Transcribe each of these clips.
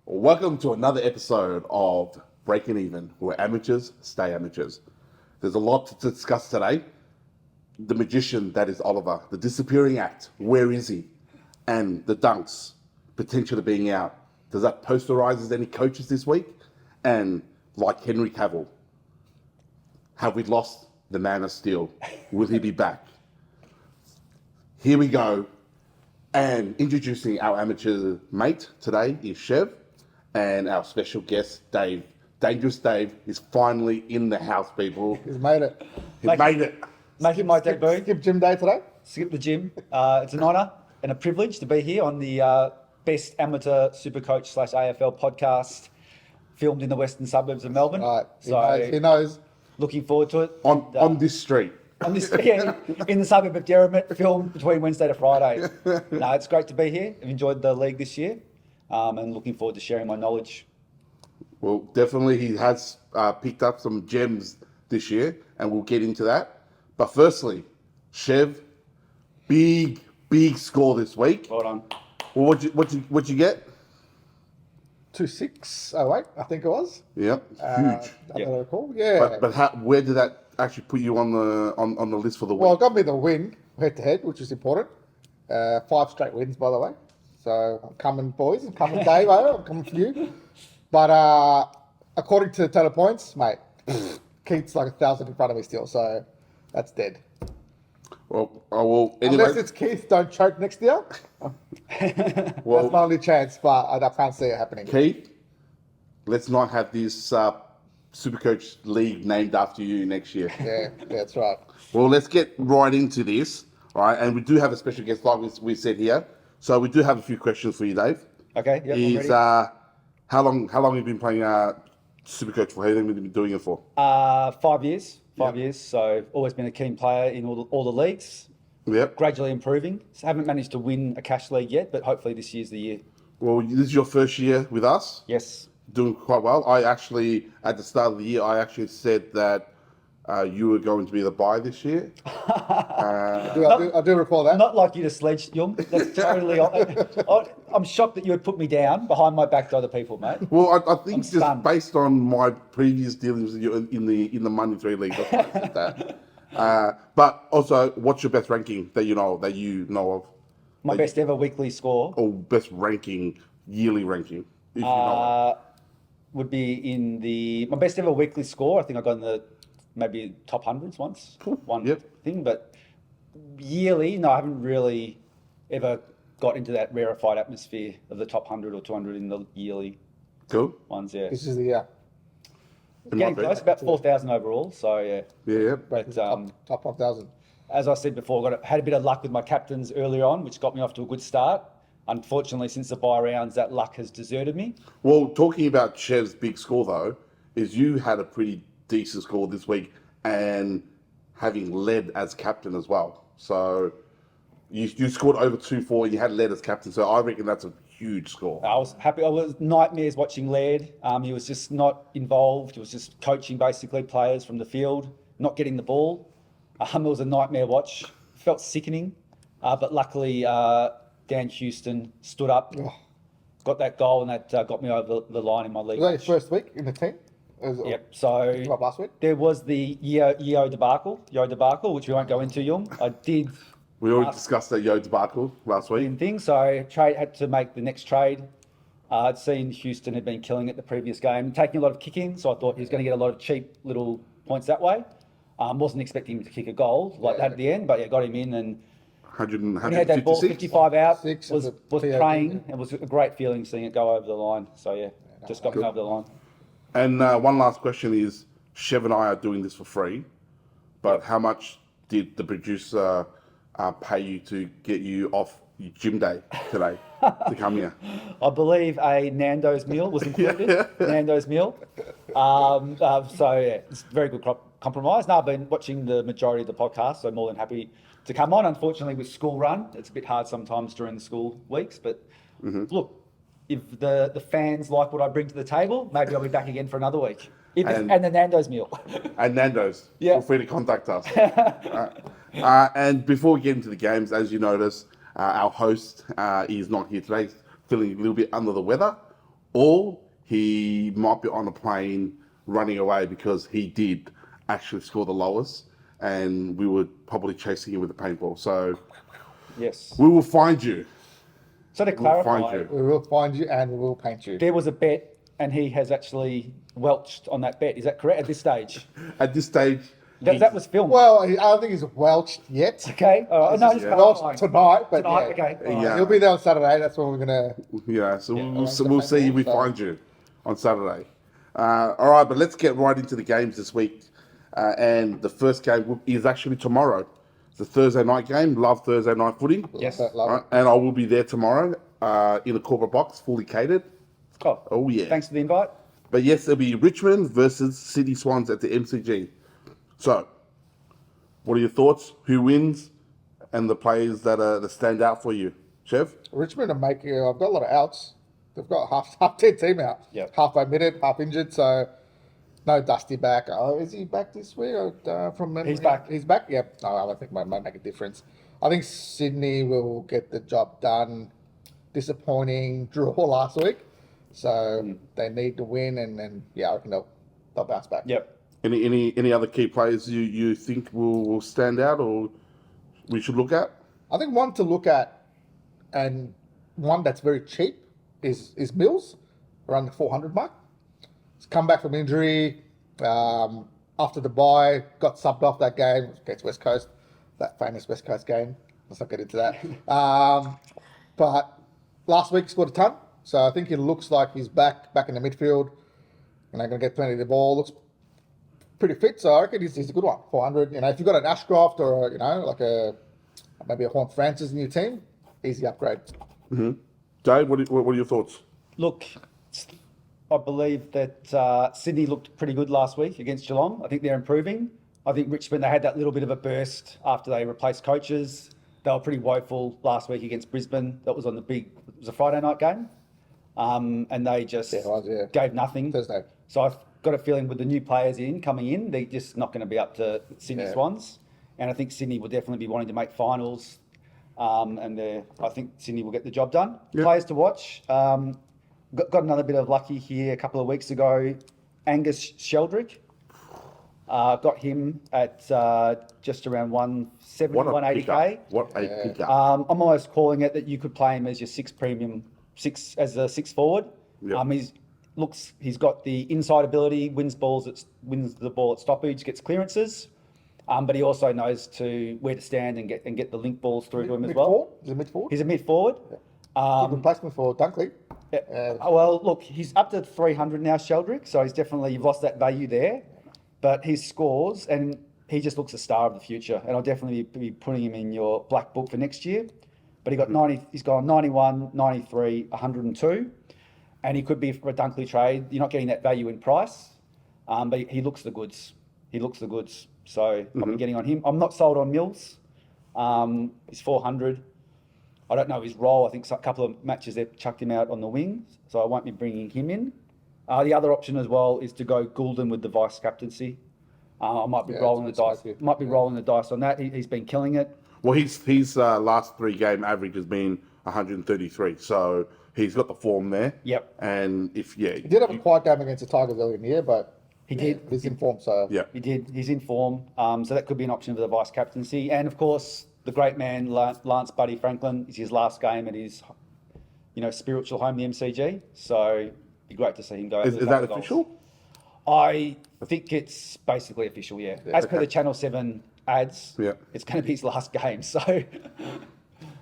Welcome to another episode of Breaking Even, where amateurs stay amateurs. There's a lot to discuss today. The magician that is Oliver, the disappearing act, where is he? And the dunks, potentially being out. Does that posterize any coaches this week? And like Henry Cavill, have we lost the man of Steele? Will he be back? Here we go. And introducing our amateur mate today is Chev, and our special guest, Dave. Dangerous Dave is finally in the house, people. He's made it. He made it. Making my debut. Skip gym day today? Skip the gym. It's an honour and a privilege to be here on the best amateur Supercoach / AFL podcast filmed in the western suburbs of Melbourne. Right. So He knows. looking forward to it. On this street. On this, yeah, in the suburb of Derrimut, filmed between Wednesday to Friday. No, it's great to be here. I've enjoyed the league this year and looking forward to sharing my knowledge. Well, definitely he has picked up some gems this year, and we'll get into that. But firstly, Chev, big score this week. Well done. Well, what'd you get? 2608, I think it was. Yep, huge. I don't recall. Yeah. But where did that actually put you on the list for the week? Well, it got me the win head to head, which is important. 5 straight wins, by the way. So I'm coming, boys. I'm coming, Dave. I'm coming for you. But according to total points, mate, Keith's like 1,000 in front of me still. So that's dead. Well, anyway. Unless it's Keith, don't choke next year. That's my only chance, but I can't see it happening. Keith, let's not have this Supercoach League named after you next year. Yeah, that's right. Well, let's get right into this, all right? And we do have a special guest, like we said here. So we do have a few questions for you, Dave. Okay, yeah, Is how long have you been playing Supercoach for? How long have you been doing it for? 5 years. 5 years. So always been a keen player in all the leagues. Yep. Gradually improving. So haven't managed to win a cash league yet, but hopefully this year's the year. Well, this is your first year with us. Yes. Doing quite well. I actually, at the start of the year, I actually said that you were going to be the buy this year. I do recall that. Not like you to sledge, Jung. That's totally. I'm shocked that you would put me down behind my back to other people, mate. Well, I think I'm just stunned. based on my previous dealings with you in the Money 3 League, that's why I said that. But also, what's your best ranking that you know of? My best ever weekly score Or best ranking, yearly ranking, if you know of. would be in my best ever weekly score. I think I got in the maybe top hundreds once. One Yep. thing, but yearly, no, I haven't really ever got into that rarefied atmosphere of the top 100 or 200 in the yearly Cool. ones. Yeah, This is the year. getting close, about 4,000 overall. So yeah, Yeah. but Top 1,000. as I said before, had a bit of luck with my captains earlier on, which got me off to a good start. Unfortunately, since the bye rounds, that luck has deserted me. Well, talking about Chev's big score though, is you had a pretty decent score this week, and having led as captain as well. So you scored over 2-4, and you had led as captain. So I reckon that's a huge score. I was happy. I was nightmares watching Laird. He was just not involved. He was just coaching basically players from the field, not getting the ball. It was a nightmare watch. Felt sickening, but luckily Dan Houston stood up, got that goal, and that got me over the line in my league. Was that your first week in the team? Yep. So Like last week? there was the Yo debacle, which we won't go into, Young. I did We already discussed that Yo debacle last week. thing, so I had to make the next trade. I'd seen Houston had been killing it the previous game, taking a lot of kick-ins, so I thought he was going to get a lot of cheap little points that way. Wasn't expecting him to kick a goal like that at the end, but yeah, got him in, and 100, when he had that ball 55 out, Six was of the POT. praying. It was a great feeling seeing it go over the line. So yeah, just got me over the line. And one last question is, Chev and I are doing this for free, but how much did the producer pay you to get you off your gym day today to come here? I believe a Nando's meal was included. Nando's meal. So yeah, it's a very good compromise. Now I've been watching the majority of the podcast, so more than happy to come on. Unfortunately, with school run, it's a bit hard sometimes during the school weeks. But look, if the fans like what I bring to the table, maybe I'll be back again for another week. And the Nando's meal. And Nando's, Yeah. feel free to contact us. And before we get into the games, as you notice, our host is not here today. He's feeling a little bit under the weather. or he might be on a plane running away because he did actually score the lowest, and we were probably chasing him with a paintball. So Yes. we will find you. So to We'll find clarify, you. We will find you and we will paint you. there was a bet, and he has actually welched on that bet. Is that correct at this stage? At this stage, That was filmed. Well, I don't think he's welched yet. Okay. All right. No, just Yeah. clarifying. Welched tonight, but Tonight, yeah. okay. All right. Yeah. He'll be there on Saturday. That's when we're gonna. yeah. So we'll Arrange the we'll see if we paintball, so- find you on Saturday. All right, but let's get right into the games this week. And the first game is actually tomorrow. It's a Thursday night game. Love Thursday night footy. Yes. Love All it. right, and I will be there tomorrow in a corporate box, fully catered. Oh, yeah. Thanks for the invite. But yes, there'll be Richmond versus Sydney Swans at the MCG. So, what are your thoughts? Who wins? And the players that stand out for you, Chev? Richmond are making. I've got a lot of outs. They've got half their team out. Yep. Half admitted, half injured. So no Dusty back. Oh, is he back this week? From memory? He's back. He's back. Yep. No, I don't think it might make a difference. I think Sydney will get the job done. Disappointing draw last week, so they need to win, and yeah, I reckon they'll bounce back. Yep. Any other key players you think will stand out or we should look at? I think one to look at, and one that's very cheap, is Mills, around the 400 mark. He's come back from injury after the bye, got subbed off that game against West Coast, that famous West Coast game. Let's not get into that. But last week he scored a ton, so I think it looks like he's back in the midfield, and they're going to get plenty of the ball. Looks pretty fit, so I reckon he's a good one. 400. If you've got an Ashcroft or like maybe a Horn Francis in your team, easy upgrade. Dave, what are your thoughts? Look, I believe that Sydney looked pretty good last week against Geelong. I think they're improving. I think Richmond, they had that little bit of a burst after they replaced coaches. They were pretty woeful last week against Brisbane. That was on it was a Friday night game. And they just Yeah, it was, yeah. gave nothing. Thursday. So I've got a feeling with the new players coming in, they're just not going to be up to Sydney Yeah. Swans. And I think Sydney will definitely be wanting to make finals. And I think Sydney will get the job done. Yep. Players to watch. Got another bit of lucky here a couple of weeks ago. Angus Sheldrick. Got him at just around 170, What a 180k. pickup. What a pickup. I'm almost calling it that you could play him as your as a six forward. Yep. He's got the inside ability, wins the ball at stoppage, gets clearances, but he also knows where to stand and get the link balls through to him as well. He's a mid forward. He's a mid forward. Good replacement for Dunkley. Well, look, he's up to 300 now, Sheldrick, so you've lost that value there. But his scores, and he just looks a star of the future, and I'll definitely be putting him in your black book for next year. But he's gone 91, 93, 102, and he could be for a Dunkley trade. You're not getting that value in price, but he looks the goods. So I'll be getting on him. I'm not sold on Mills. He's 400. I don't know his role. I think a couple of matches they've chucked him out on the wing, so I won't be bringing him in. The other option as well is to go Goulden with the vice captaincy. I might be rolling the dice. Rolling the dice on that. He's been killing it. Well, his last 3 game average has been 133, so he's got the form there. Yep. And He did have a quiet game against the Tigers earlier in the year, but He did. He's in form, so yeah. He did. He's in form. So that could be an option for the vice captaincy. And of course, the great man Lance Buddy Franklin is his last game at his, spiritual home, the MCG. So it'd be great to see him go. Is that official? I think it's basically official. Yeah. As per the Channel 7 ads, Yeah. it's going to be his last game. So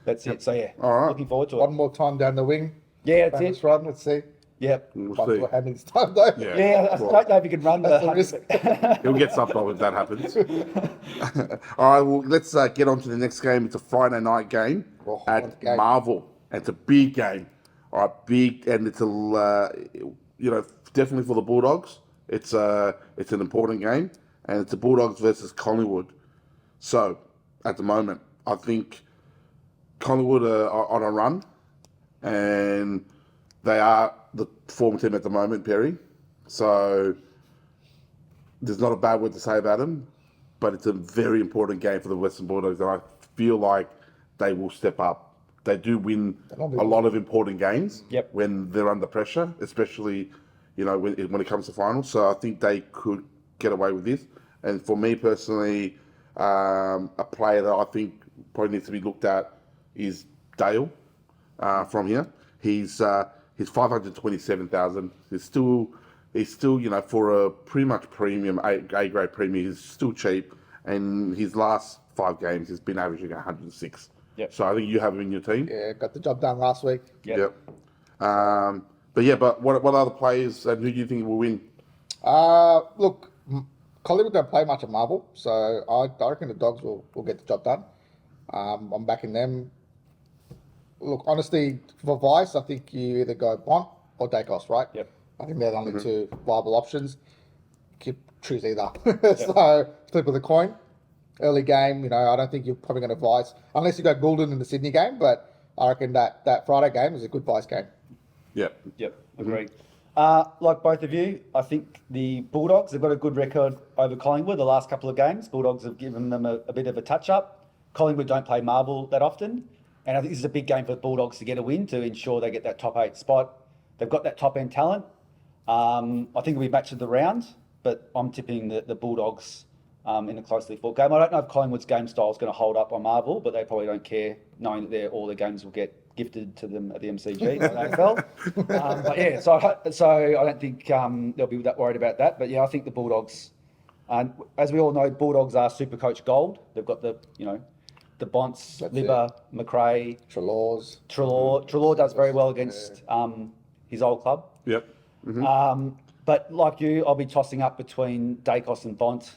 that's it. So yeah, All right. looking forward to it. one more time down the wing. Yeah, that's Famous it. run. Let's see. Yep. We'll Might see. do what happens this time though. Yeah. Yeah, I Well, don't know if you can run That's the the risk. He'll get something off if that happens. All right, well, let's get on to the next game. It's a Friday night game Oh, what a at game. Marvel. And it's a big game. All right, big, and it's definitely for the Bulldogs. It's an important game, and it's the Bulldogs versus Collingwood. So, at the moment, I think Collingwood are on a run, and they are the form team at the moment, Perry. So, there's not a bad word to say about them, but it's a very important game for the Western Bulldogs, and I feel like they will step up they do win a lot of important games Yep. when they're under pressure, especially, when it comes to finals. So I think they could get away with this. And for me personally, a player that I think probably needs to be looked at is Dale from here. He's 527,000. He's still, for a pretty much premium, A grade premium, he's still cheap. And his last 5 games, he's been averaging 106. Yep. So I think you have him in your team. Yeah, got the job done last week. Yep. But what other players and who do you think will win? Look, Collingwood don't play much at Marvel, so I reckon the Dogs will get the job done. I'm backing them. Look, honestly, for Vice, I think you either go Bont or Dacos, right? Yep. I think they're the only two viable options. You choose either. So flip of the coin. Early game, I don't think you're probably going to Vice unless you go Goulden in the Sydney game. But I reckon that Friday game is a good Vice game. Yep. Agreed. Like both of you, I think the Bulldogs have got a good record over Collingwood the last couple of games. Bulldogs have given them a bit of a touch-up. Collingwood don't play Marvel that often. And I think this is a big game for the Bulldogs to get a win to ensure they get that top 8 spot. They've got that top-end talent. I think it'll be match of the round, but I'm tipping the Bulldogs in a closely fought game. I don't know if Collingwood's game style is going to hold up on Marvel, but they probably don't care, knowing that all their games will get gifted to them at the MCG, AFL. But yeah, so I don't think they'll be that worried about that. But yeah, I think the Bulldogs, as we all know, Bulldogs are Supercoach Gold. They've got the Bonts, Libba, McRae, Trelaws. Treloar does very well against his old club. Yep. But like you, I'll be tossing up between Dacos and Bont.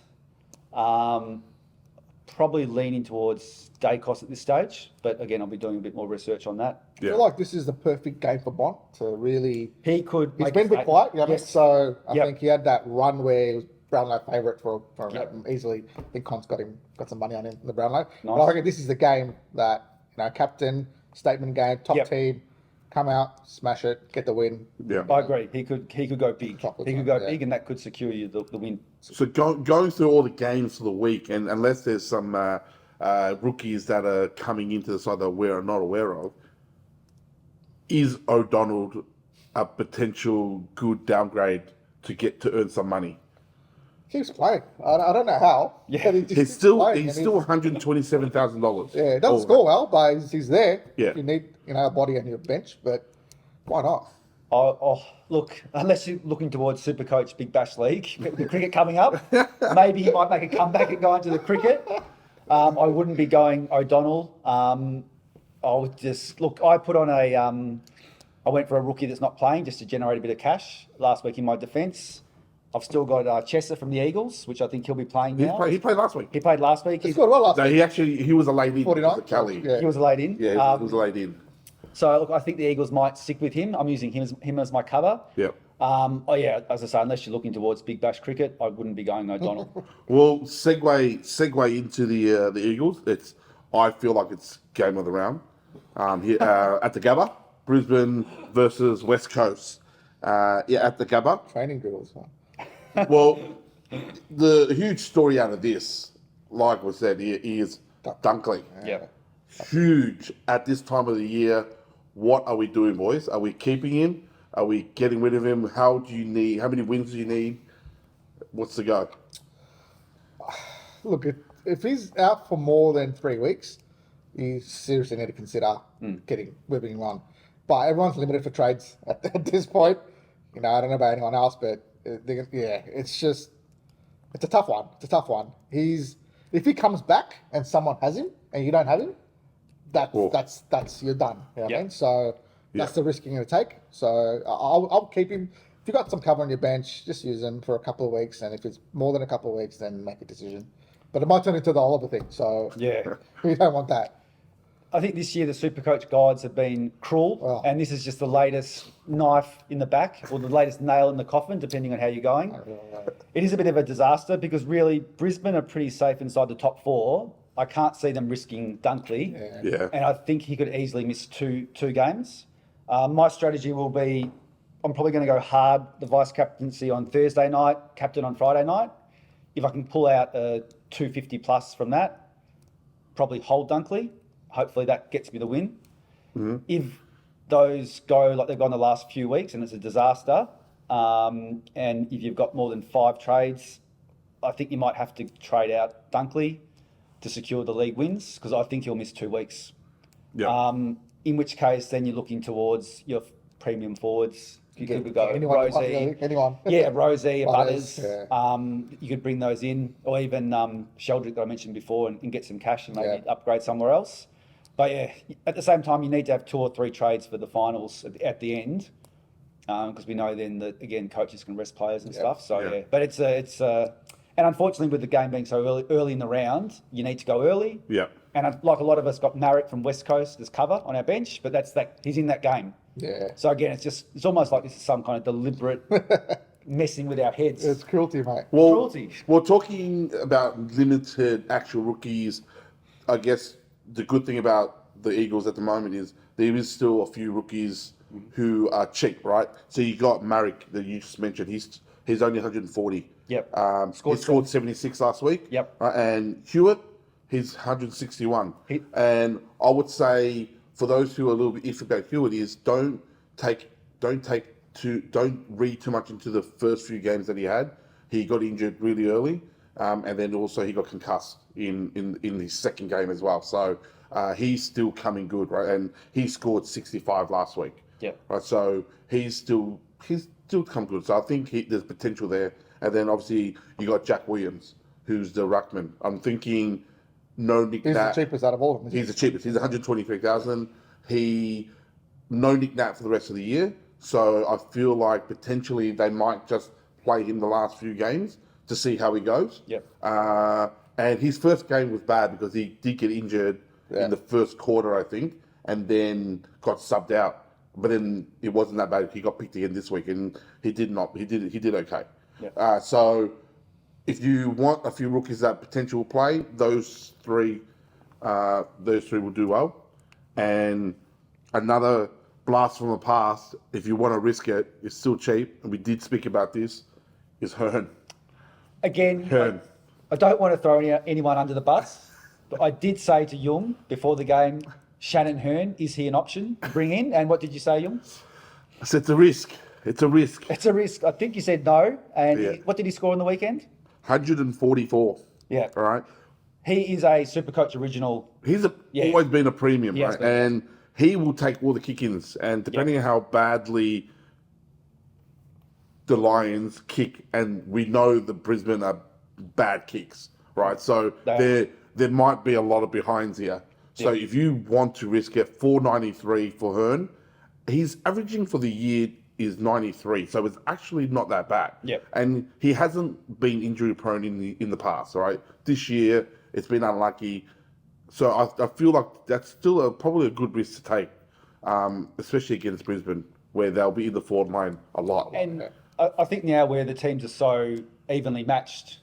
Probably leaning towards Dacos at this stage, but again, I'll be doing a bit more research on that. I feel like this is the perfect game for Bont to really. He's been a bit quiet, Yes. So I think he had that run where he was Brownlow favourite for easily. I think Con's got some money on him in the Brownlow. Nice. But I reckon this is the game that captain statement game, top team, come out, smash it, get the win. Yeah, I agree. He could go big. Chocolate He could time, go big, and that could secure you the win. So going through all the games for the week, and unless there's some rookies that are coming into the side that we're not aware of, is O'Donnell a potential good downgrade to earn some money? Keeps playing. I don't know how. Yeah. But He's still $127,000. Yeah, he doesn't score well, but he's there. Yeah. You need a body on your bench, but why not? Oh, look, unless you're looking towards Supercoach Big Bash League, with the cricket coming up, maybe he might make a comeback and go into the cricket. I wouldn't be going O'Donnell. I would just look. I put on I went for a rookie that's not playing just to generate a bit of cash last week in my defence. I've still got Chesser from the Eagles, which I think he'll be playing now. He played last week. He played last week. He scored well last No, week. he was a late in. 49? Kelly. Yeah. He was laid in. Yeah, he was late in. So look, I think the Eagles might stick with him. I'm using him as my cover. Yep. As I say, unless you're looking towards Big Bash cricket, I wouldn't be going O'Donnell. Well, segue into the Eagles. I feel like it's game of the round. Here at the Gabba, Brisbane versus West Coast. At the Gabba. Training drills. Huh? Well, the huge story out of this, like was said, is Dunkley. Yeah. Huge at this time of the year. What are we doing, boys? Are we keeping him? Are we getting rid of him? How many wins do you need? What's the go? Look, if he's out for more than 3 weeks, you seriously need to consider whipping him on. But everyone's limited for trades at this point. I don't know about anyone else, but it's a tough one. It's a tough one. If he comes back and someone has him and you don't have him, that's you're done. You know what I mean? So that's the risk you're going to take. So I'll keep him. If you've got some cover on your bench, just use him for a couple of weeks. And if it's more than a couple of weeks, then make a decision. But it might turn into the Oliver thing. So we don't want that. I think this year the Supercoach guides have been cruel, and this is just the latest knife in the back or the latest nail in the coffin, depending on how you're going. It is a bit of a disaster because really Brisbane are pretty safe inside the top 4. I can't see them risking Dunkley, and I think he could easily miss two games. My strategy will be I'm probably going to go hard the vice captaincy on Thursday night, captain on Friday night. If I can pull out a 250 plus from that, probably hold Dunkley. Hopefully that gets me the win. If those go like they've gone the last few weeks and it's a disaster, and if you've got more than 5 trades, I think you might have to trade out Dunkley to secure the league wins, because I think he'll miss 2 weeks. Yeah. In which case, then you're looking towards your premium forwards. You could go anyone, Rosie. anyone. Yeah, Rosie, Butters, Butters. You could bring those in, or even Sheldrick that I mentioned before, and get some cash and maybe upgrade somewhere else. But yeah, at the same time, you need to have 2 or 3 trades for the finals at the end, because we know then that again coaches can rest players and stuff. So yeah, but it's and unfortunately with the game being so early in the round, you need to go early. Yeah. And like a lot of us got Marek from West Coast as cover on our bench, but he's in that game. Yeah. So again, it's almost like this is some kind of deliberate messing with our heads. It's cruelty, mate. Well, Cruelty. Well, talking about limited actual rookies, I guess the good thing about the Eagles at the moment is there is still a few rookies who are cheap, right? So you got Marek that you just mentioned. He's only 140. Yep. He scored 76 last week. Yep. And Hewitt, he's 161. And I would say for those who are a little bit iffy about Hewitt is don't read too much into the first few games that he had. He got injured really early, and then also he got concussed in his second game as well. So he's still coming good, right? And he scored 65 last week. Yeah. Right. So he's still come good. So I think there's potential there. And then obviously you got Jack Williams, who's the ruckman. I'm thinking no Nick He's Nat. the cheapest out of all of them. He's the cheapest. He's 123,000. No Nick Nat for the rest of the year. So I feel like potentially they might just play him the last few games to see how he goes. Yep. And his first game was bad because he did get injured in the first quarter, I think, and then got subbed out. But then it wasn't that bad. He got picked again this week, and he did okay. Yep. So if you want a few rookies that potential play, those three will do well. And another blast from the past, if you want to risk it, it's still cheap, and we did speak about this, is Hearn. Again, Hearn. I don't want to throw anyone under the bus, but I did say to Jung before the game, Shannon Hearn, is he an option to bring in? And what did you say, Jung? I said it's a risk. It's a risk. It's a risk. I think you said no. And what did he score on the weekend? 144. Yeah. All right. He is a Supercoach original. He's always been a premium, right? Been. And he will take all the kick-ins. And depending on how badly the Lions kick, and we know the Brisbane are bad kicks, right? So there might be a lot of behinds here. So if you want to risk it, 493 for Hearn, he's averaging for the year is 93, so it's actually not that bad. Yep. And he hasn't been injury prone in the past, right? This year it's been unlucky, so I feel like that's still probably a good risk to take, especially against Brisbane, where they'll be in the forward line a lot. And I think now where the teams are so evenly matched,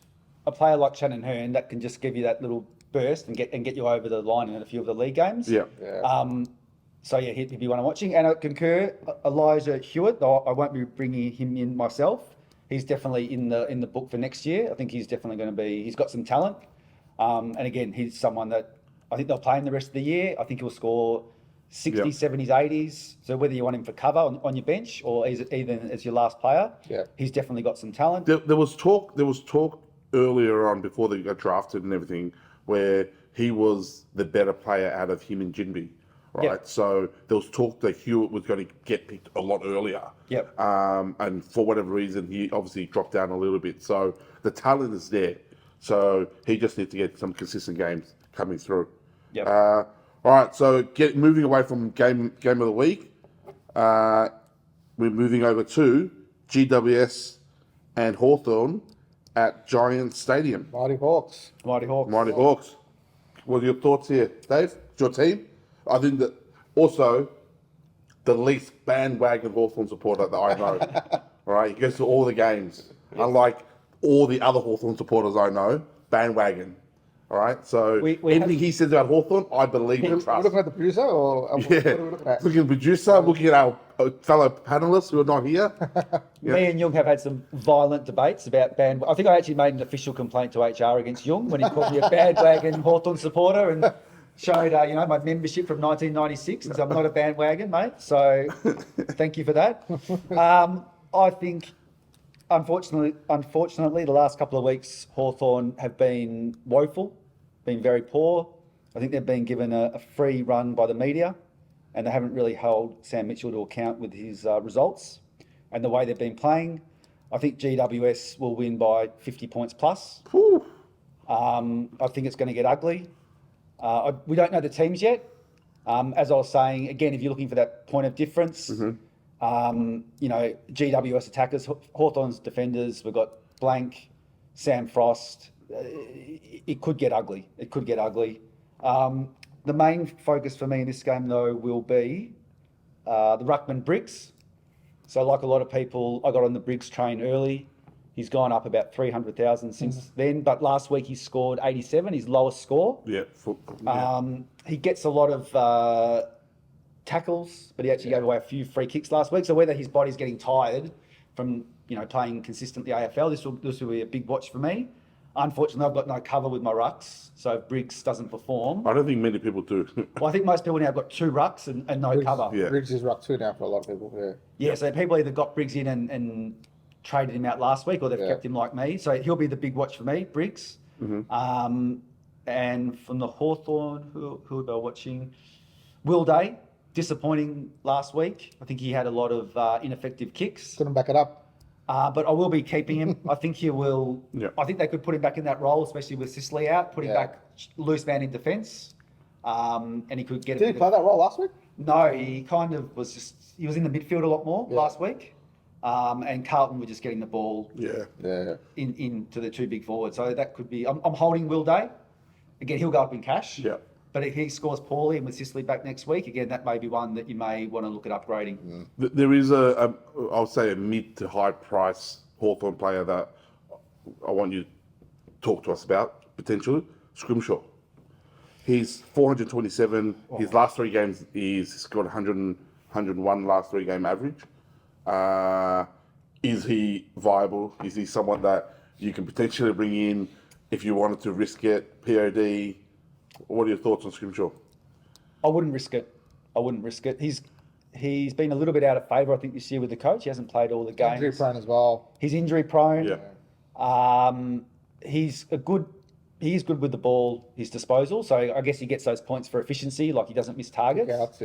a player like Shannon Hearn that can just give you that little burst and get you over the line in a few of the league games. Yeah. So yeah, he'd be one I'm watching. And I concur, Elijah Hewitt, I won't be bringing him in myself. He's definitely in the book for next year. I think he's definitely going to be, he's got some talent. And again, he's someone that I think they'll play him the rest of the year. I think he'll score 60s, 70s, 80s. So whether you want him for cover on your bench or even as your last player, he's definitely got some talent. There was talk earlier on before they got drafted and everything where he was the better player out of him and Jinby. Right, so there was talk that Hewitt was going to get picked a lot earlier. And for whatever reason, he obviously dropped down a little bit. So the talent is there. So he just needs to get some consistent games coming through. All right, so moving away from game of the week, we're moving over to GWS and Hawthorn at Giants Stadium. Mighty Hawks. Mighty Hawks. Mighty Hawks. What are your thoughts here, Dave? It's your team? I think that also the least bandwagon Hawthorn supporter that I know. All right, he goes to all the games. Unlike all the other Hawthorn supporters I know, bandwagon. All right, so anything he says about Hawthorn, I believe and We're trust. looking at the producer, or what are we looking at? Looking at the producer, looking at our fellow panelists who are not here. Me and Jung have had some violent debates about I think I actually made an official complaint to HR against Jung when he called me a bandwagon Hawthorn supporter, and showed my membership from 1996, and so I'm not a bandwagon, mate. So thank you for that. I think, unfortunately, the last couple of weeks, Hawthorn have been woeful, been very poor. I think they've been given a free run by the media, and they haven't really held Sam Mitchell to account with his results and the way they've been playing. I think GWS will win by 50 points plus. I think it's going to get ugly. We don't know the teams yet. As I was saying, again, if you're looking for that point of difference, GWS attackers, Hawthorn's defenders, we've got Blank, Sam Frost. It could get ugly. It could get ugly. The main focus for me in this game, though, will be the Ruckman Briggs. So like a lot of people, I got on the Briggs train early. He's gone up about 300,000 since then, but last week he scored 87, his lowest score. He gets a lot of tackles, but he actually gave away a few free kicks last week. So whether his body's getting tired from playing consistently AFL, this will be a big watch for me. Unfortunately, I've got no cover with my rucks, so if Briggs doesn't perform... I don't think many people do. Well, I think most people now have got 2 rucks and no Briggs, cover. Yeah. Briggs is ruck 2 now for a lot of people, Yeah, so people either got Briggs in and traded him out last week, or they've kept him like me. So he'll be the big watch for me, Briggs. And from the Hawthorn, who am I watching? Will Day, disappointing last week. I think he had a lot of ineffective kicks. Couldn't back it up. But I will be keeping him. I think he will. I think they could put him back in that role, especially with Sicily out, put him back loose man in defence. And he could get Did he play that role last week? No, he kind of was just, he was in the midfield a lot more last week. And Carlton were just getting the ball into the 2 big forwards. So that could be, I'm holding Will Day. Again, he'll go up in cash. But if he scores poorly and with Sicily back next week, again, that may be one that you may want to look at upgrading. There is I'll say a mid to high price Hawthorn player that I want you to talk to us about, potentially. Scrimshaw. He's 427. His last 3 games, he's scored 101 last 3 game average. Is he viable? Is he someone that you can potentially bring in if you wanted to risk it? POD? What are your thoughts on Scrimshaw? I wouldn't risk it. He's been a little bit out of favour, I think, this year with the coach. He hasn't played all the games. Injury prone as well. He's injury prone. He's good with the ball, his disposal. So I guess he gets those points for efficiency, like he doesn't miss targets.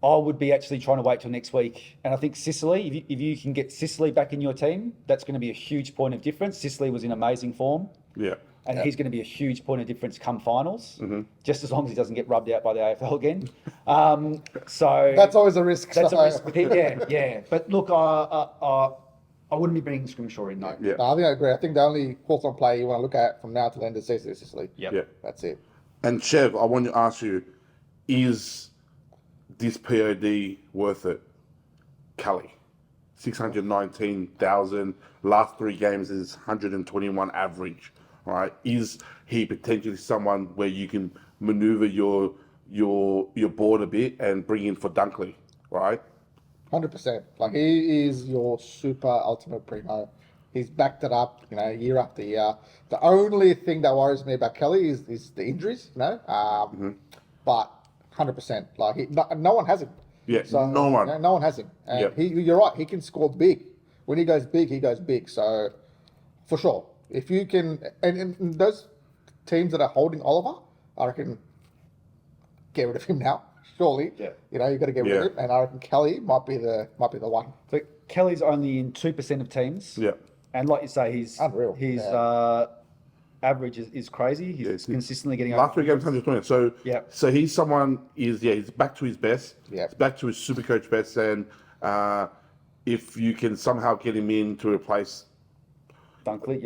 I would be actually trying to wait till next week. And I think Sicily, if you can get Sicily back in your team, that's going to be a huge point of difference. Sicily was in amazing form. And he's going to be a huge point of difference come finals, just as long as he doesn't get rubbed out by the AFL again. So that's always a risk. That's a risk with him, yeah. But look, I wouldn't be bringing Scrimshaw in, no. No, I think I agree. I think the only Hawthorn player you want to look at from now to the end of the season is Sicily. That's it. And Chev, I want to ask you, is this POD worth it? Kelly, 619,000. Last 3 games is 121 average. Right? Is he potentially someone where you can maneuver your board a bit and bring in for Dunkley, right? 100%. Like, he is your super ultimate primo. He's backed it up, year after year. The only thing that worries me about Kelly is the injuries, But 100%. Like, no one has him. So, no one. No one has him. And you're right. He can score big. When he goes big, he goes big. So, for sure. If you can, and those teams that are holding Oliver, I reckon get rid of him now. Surely, you've got to get rid of him, and I reckon Kelly might be the one. So Kelly's only in 2% of teams. And like you say, he's unreal. His average is crazy. He's consistently getting last 3 games 120. So he's someone he's back to his best. He's back to his Supercoach best, and if you can somehow get him in to replace Dunkley,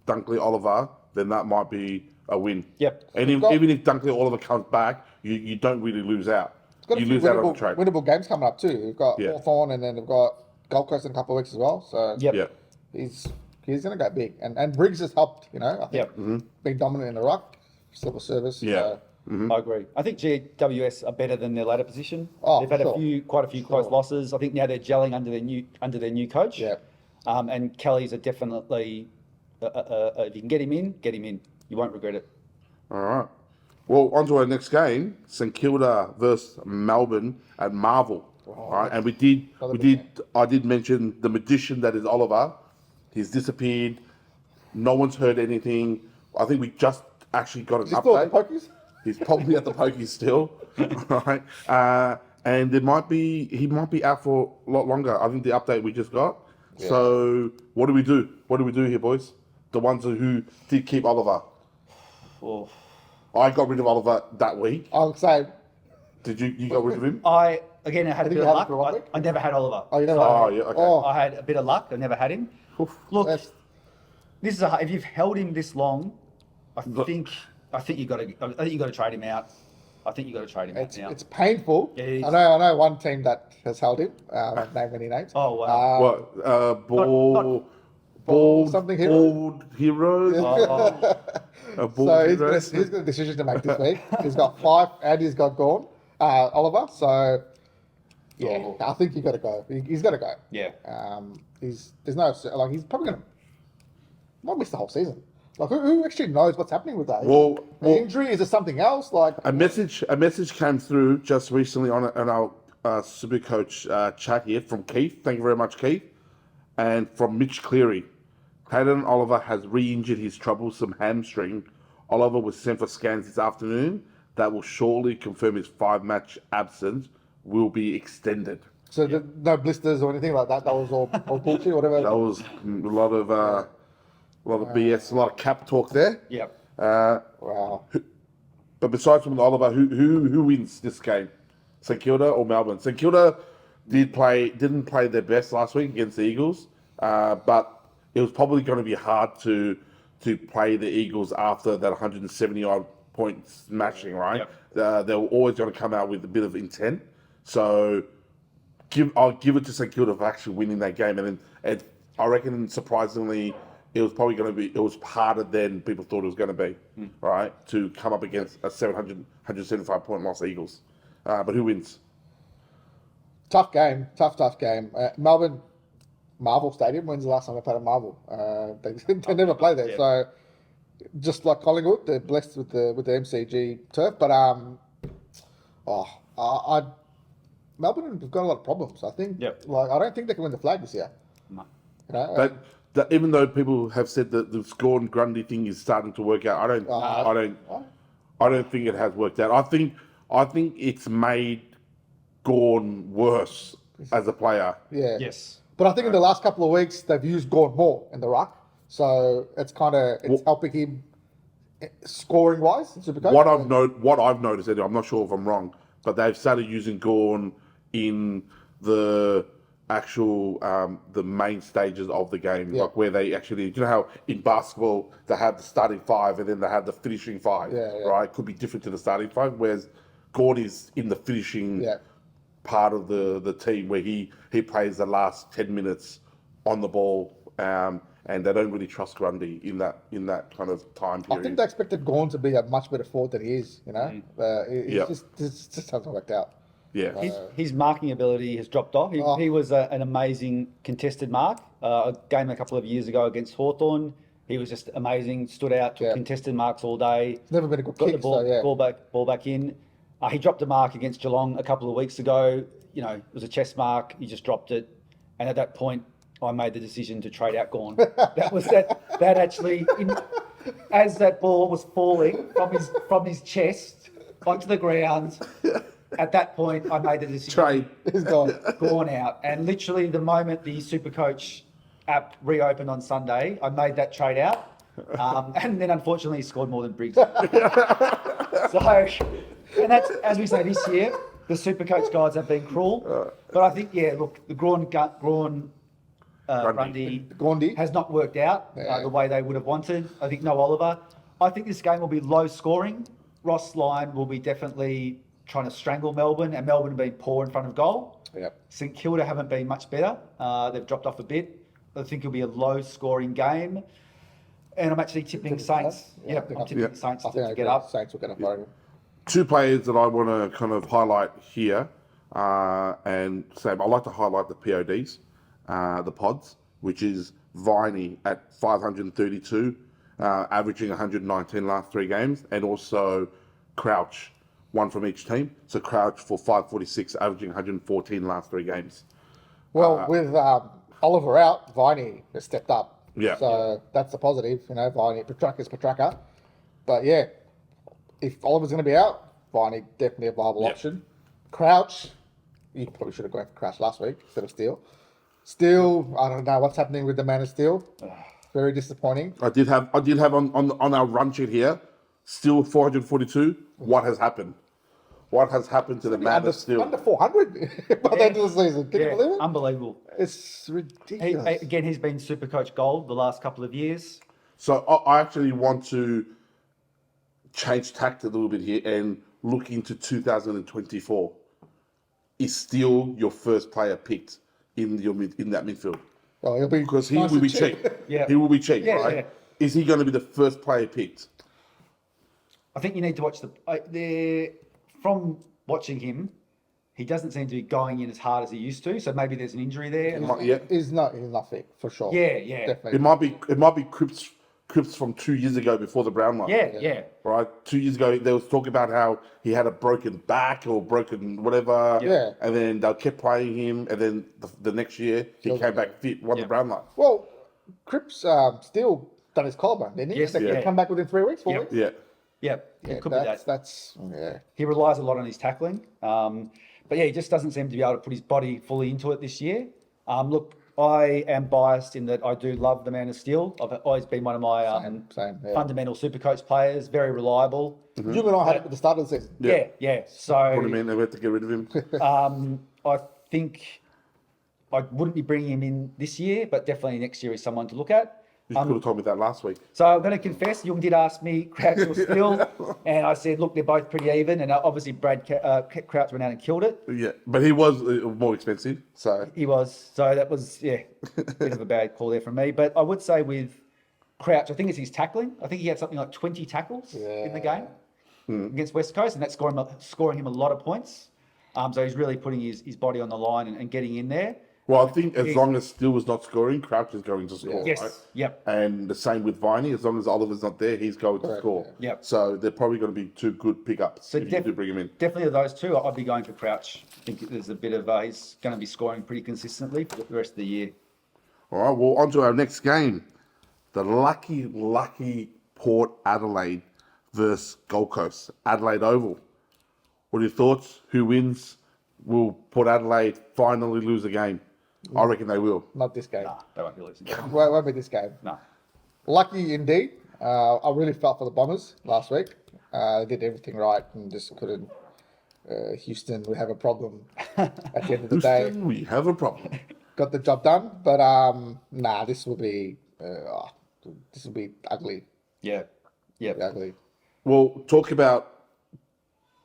Dunkley Oliver, then that might be a win. And even if Dunkley Oliver comes back, you don't really lose out. You lose out on the trade. Winnable games coming up too. We've got Hawthorn, and then we've got Gold Coast in a couple of weeks as well. So he's going to go big. And Briggs has helped, I think, being dominant in the ruck, civil service. So. I agree. I think GWS are better than their ladder position. They've had quite a few close losses. I think now they're gelling under their new coach. And Kelly's are definitely, if you can get him in, you won't regret it. All right. Well, on to our next game, St Kilda versus Melbourne at Marvel. Right, and I did mention the magician that is Oliver. He's disappeared. No one's heard anything. I think we just actually got an Is he still at update. the pokies? He's probably at the pokies still, right? And he might be out for a lot longer. I think the update we just got. Yeah. So what do we do? What do we do here, boys? The ones who did keep Oliver. Oh. I got rid of Oliver that week. I'll say, Did you got rid of him? I had a think bit you of had it luck. for 1 week? I never had Oliver. oh, you never Oh, had it. yeah, okay. Oh, I had a bit of luck. I never had him. Look, that's- this is if you've held him this long, I think you got to trade him out. I think you got to trade him out now. it's painful. Yeah, it is. I know one team that has held him. Won't name any names. Oh, wow. What? Ball something hero? Bald heroes. Bald So heroes. he's got a decision to make this week. He's got 5 and he's got gone, Oliver. So yeah, Oh. I think you got to go. He's got to go. Yeah. He's probably gonna might miss the whole season. Like who actually knows what's happening with that? Well, An injury? Is it something else? Like a message came through just recently on our Supercoach chat here from Keith. Thank you very much, Keith. And from Mitch Cleary. Hayden Oliver has re-injured his troublesome hamstring. Oliver was sent for scans this afternoon. That will shortly confirm his 5-match absence will be extended. so no blisters or anything like that. That was all bullshit. Whatever. That was a lot of BS, a lot of cap talk there. Yep. Wow. But besides from Oliver, who wins this game? St Kilda or Melbourne? St Kilda didn't play their best last week against the Eagles, but it was probably going to be hard to play the Eagles after that 170 odd point smashing, right? Yep. They were always going to come out with a bit of intent. So I'll give it to St Kilda for actually winning that game, and I reckon surprisingly it was harder than people thought it was going to be, right? To come up against a 175 point loss Eagles. But who wins? Tough game. Tough game. Melbourne, Marvel Stadium. When's the last time they played at Marvel? They never play there. Yeah. So just like Collingwood, they're blessed with the MCG turf. But Melbourne have got a lot of problems. I think. Yep. I don't think they can win the flag this year. No. You know. But even though people have said that the Scorn Grundy thing is starting to work out, I don't think it has worked out. I think it's made Gorn worse as a player. Yeah. Yes. But I think in the last couple of weeks they've used Gordon more in the ruck, so it's helping him scoring wise in Supercoach. What I've noticed, Eddie, I'm not sure if I'm wrong, but they've started using Gorn in the actual the main stages of the game, Yeah. like where they actually, you know how in basketball they have the starting 5 and then they have the finishing 5, Yeah. right? Could be different to the starting 5, whereas Gorn is in the finishing part of the team where he plays the last 10 minutes on the ball, and they don't really trust Grundy in that kind of time period. I think they expected Gorn to be a much better forward than he is. You know, it just hasn't worked out. Yeah. His marking ability has dropped off. He was an amazing contested mark. A game a couple of years ago against Hawthorn, he was just amazing. Stood out, took contested marks all day. It's never been a good Got kick. the ball, So yeah. ball back in. He dropped a mark against Geelong a couple of weeks ago. You know, it was a chest mark. He just dropped it, and at that point, I made the decision to trade out Gorn. That actually, as that ball was falling from his chest onto the ground. At that point, I made the decision. Trade. He's gone. Gone out. And literally the moment the Supercoach app reopened on Sunday, I made that trade out. And then unfortunately he scored more than Briggs. So, and that's, as we say this year, the Supercoach guys have been cruel. But I think, look, the Grundy has not worked out the way they would have wanted. I think no Oliver. I think this game will be low scoring. Ross Lyon will be definitely trying to strangle Melbourne, and Melbourne have been poor in front of goal. Yep. St Kilda haven't been much better. They've dropped off a bit. I think it'll be a low-scoring game. And I'm actually tipping Saints. I'm tipping Saints to get up. Saints will get up. Two players that I want to kind of highlight here, and Sam, I like to highlight the PODs, the pods, which is Viney at 532, averaging 119 last 3 games, and also Crouch, one from each team. So Crouch for 546, averaging 114 last 3 games. Well, with Oliver out, Viney has stepped up. Yeah. So that's a positive, Viney, Petraka's Petraka. But yeah, if Oliver's going to be out, Viney definitely a viable option. Crouch, you probably should have gone for Crouch last week instead of Steele. Steele, I don't know what's happening with the man of Steele. Very disappointing. I did have on our run sheet here, still 442. What has happened? What has happened to the man of Steel? Under 400 by the end of the season. Can you believe it? Unbelievable. It's ridiculous. Again, he's been Supercoach Gold the last couple of years. So I actually want to change tact a little bit here and look into 2024. Is Steele your first player picked in that midfield? Well, he'll be Because he nice will and be cheap. Yeah. He will be cheap, Yeah, right? yeah. Is he going to be the first player picked? I think you need to watch from watching him, he doesn't seem to be going in as hard as he used to. So maybe there's an injury there. Yeah. He's not fit for sure. Yeah. Definitely. It might be Cripps from 2 years ago before the Brown line. Yeah. Right? 2 years ago, there was talk about how he had a broken back or broken whatever. Yeah. And then they kept playing him. And then the next year, he came back fit, won the Brown line. Well, Cripps still done his collarbone, didn't he? Yes, Did he yeah. come back within 3 weeks, 4 weeks? Yeah. Yeah. Yeah, It could be that. that's He relies a lot on his tackling. But yeah, he just doesn't seem to be able to put his body fully into it this year. Look, I am biased in that I do love the man of Steel. I've always been one of my same. Yeah. fundamental Supercoach players, very reliable. You and I had it at the start of the season. Yeah. So Put him in, they had to get rid of him. I think I wouldn't be bringing him in this year, but definitely next year is someone to look at. You could have told me that last week. So I'm going to confess, Jung did ask me Crouch or Steele, and I said, look, they're both pretty even, and obviously Crouch went out and killed it. Yeah, but he was more expensive, so... He was, so that was, a bit of a bad call there from me. But I would say with Crouch, I think it's his tackling. I think he had something like 20 tackles in the game against West Coast, and that's scoring him a lot of points. So he's really putting his body on the line and getting in there. Well, I think as long as Steele was not scoring, Crouch is going to score, Yes, right? yep. And the same with Viney. As long as Oliver's not there, he's going to score. Yep. So they're probably going to be 2 good pickups So if you do bring him in. Definitely of those two, I'd be going for Crouch. I think there's a bit of, he's going to be scoring pretty consistently for the rest of the year. All right, well, on to our next game. The lucky Port Adelaide versus Gold Coast. Adelaide Oval. What are your thoughts? Who wins? Will Port Adelaide finally lose a game? I reckon they will. Not this game. Nah, they won't be losing. Won't be this game. No. Lucky indeed. I really felt for the Bombers last week. They did everything right and just couldn't. Houston, we have a problem at the end of the day. Houston, we have a problem. Got the job done, but this will be ugly. Yeah. Ugly. Well, talk about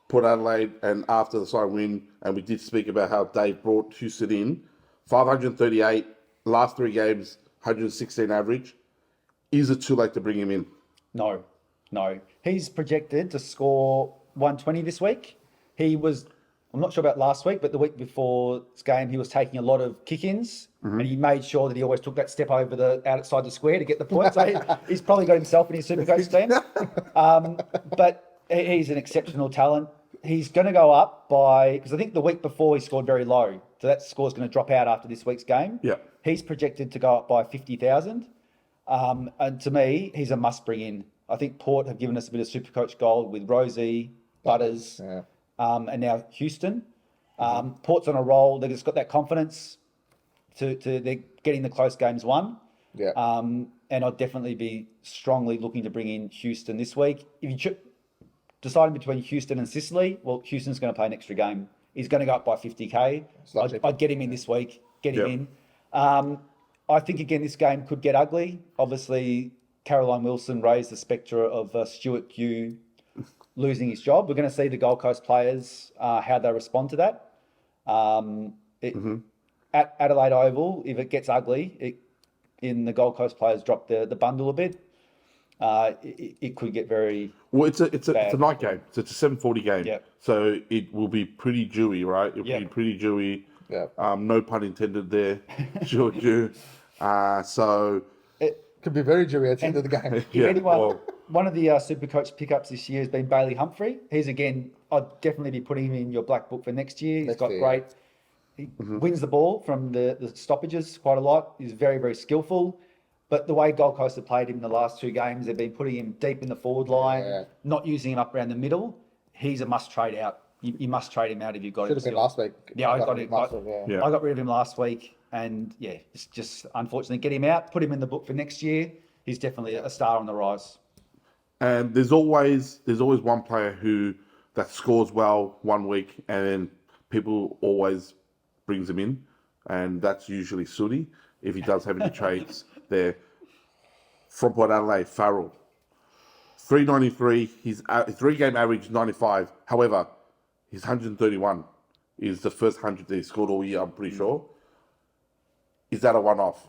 Port Adelaide and after the side win, and we did speak about how Dave brought Houston in. 538, last 3 games, 116 average. Is it too late to bring him in? No. He's projected to score 120 this week. I'm not sure about last week, but the week before this game, he was taking a lot of kick-ins, and he made sure that he always took that step over outside the square to get the point. So he's probably got himself in his Supercoach team. But he's an exceptional talent. He's going to go up because I think the week before he scored very low. So that score's going to drop out after this week's game. Yeah. He's projected to go up by 50,000. And to me, he's a must bring in. I think Port have given us a bit of Supercoach gold with Rosie, Butters, and now Houston. Port's on a roll. They've just got that confidence to they're getting the close games won. Yeah. And I'd definitely be strongly looking to bring in Houston this week. If you deciding between Houston and Sicily, well, Houston's going to play an extra game. He's going to go up by 50K. I'd get him in this week. Get him in. I think, again, this game could get ugly. Obviously, Caroline Wilson raised the spectre of Stuart Dew losing his job. We're going to see the Gold Coast players, how they respond to that. At Adelaide Oval, if it gets ugly, the Gold Coast players drop the bundle a bit, it could get very... Well, it's a night game. So it's a 7:40 game. Yep. So it will be pretty dewy, right? It'll be pretty dewy. Yeah. No pun intended there. Sure. So It could be very dewy at the end of the game. yeah. anyone- Well, one of the Supercoach pickups this year has been Bailey Humphrey. He's again, I'd definitely be putting him in your black book for next year. He's got great. He wins the ball from the stoppages quite a lot. He's very, very skillful. But the way Gold Coast have played him in the last 2 games, they've been putting him deep in the forward line, not using him up around the middle. He's a must trade out. You must trade him out if you've got him. Should have been last week. Yeah, I got him. Yeah. I got rid of him last week, and yeah, it's just unfortunately get him out, put him in the book for next year. He's definitely a star on the rise. And there's always one player that scores well one week, and then people always brings him in, and that's usually Sudi if he does have any trades there. From Port Adelaide, Farrell, 393. His 3-game average 95. However, his 131 is the first 100 that he scored all year. I'm pretty sure. Is that a one-off?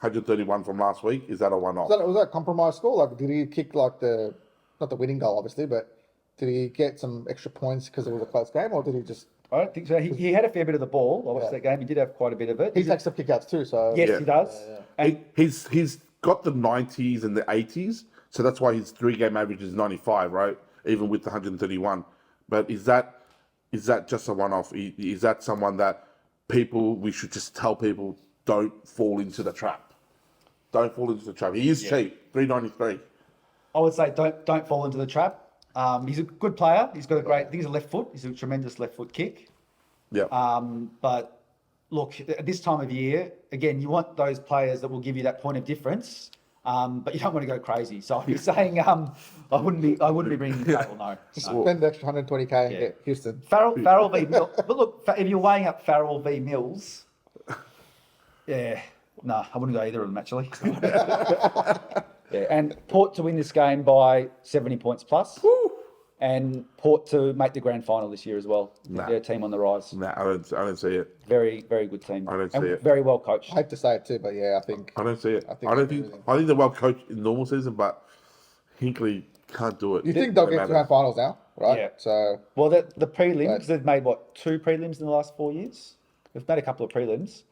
131 from last week. Is that a one-off? Was that a compromise score? Like, did he kick like not the winning goal, obviously, but did he get some extra points because it was a close game, or did he just? I don't think so. He had a fair bit of the ball. I watched that game. He did have quite a bit of it. He takes some kickouts too, so Yes, he does. And He's got the 90s and the 80s, so that's why his 3-game average is 95, right? Even with the 131. But is that just a one-off? Is that someone that we should just tell people don't fall into the trap? Don't fall into the trap. He is cheap, 393. I would say don't fall into the trap. He's a good player. He's got I think he's a left foot. He's a tremendous left foot kick. Yeah. But look, at this time of year, again, you want those players that will give you that point of difference. But you don't want to go crazy. So I'd be saying I wouldn't be bringing the table, no. spend the extra 120k and get Houston. Farrell v Mills. But look, if you're weighing up Farrell v Mills, I wouldn't go either of them actually. And Port to win this game by 70 points plus. Woo. And Port to make the grand final this year as well. They're a team on the rise. I don't see it. Very, very good team. I don't see it. Very well coached. I hate to say it too, but yeah, I think I don't see it. I think they're well coached in normal season, but Hinkley can't do it. you think they'll get to grand finals now, right? Yeah. So Well, the prelims, they've made 2 prelims in the last 4 years? They've made a couple of prelims.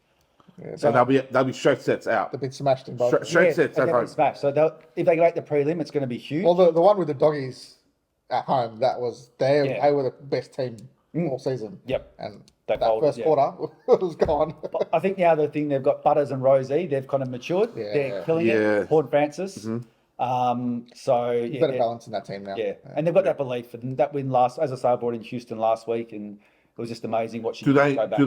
So they'll be straight sets out. they've been smashed in both. Straight sets at they've been home. smashed. So if they make the prelim, it's going to be huge. Well, the one with the doggies at home, that was they were the best team all season. Yep. And That that goal, first yeah. quarter was gone. I think the other thing, they've got Butters and Rosie. They've kind of matured. Yeah. They're killing Yeah. it. Horn Francis. So There's better balance in that team now. Yeah, and they've got that belief. And that win last, as I say, I brought in Houston last week, and it was just amazing watching. Do them go back.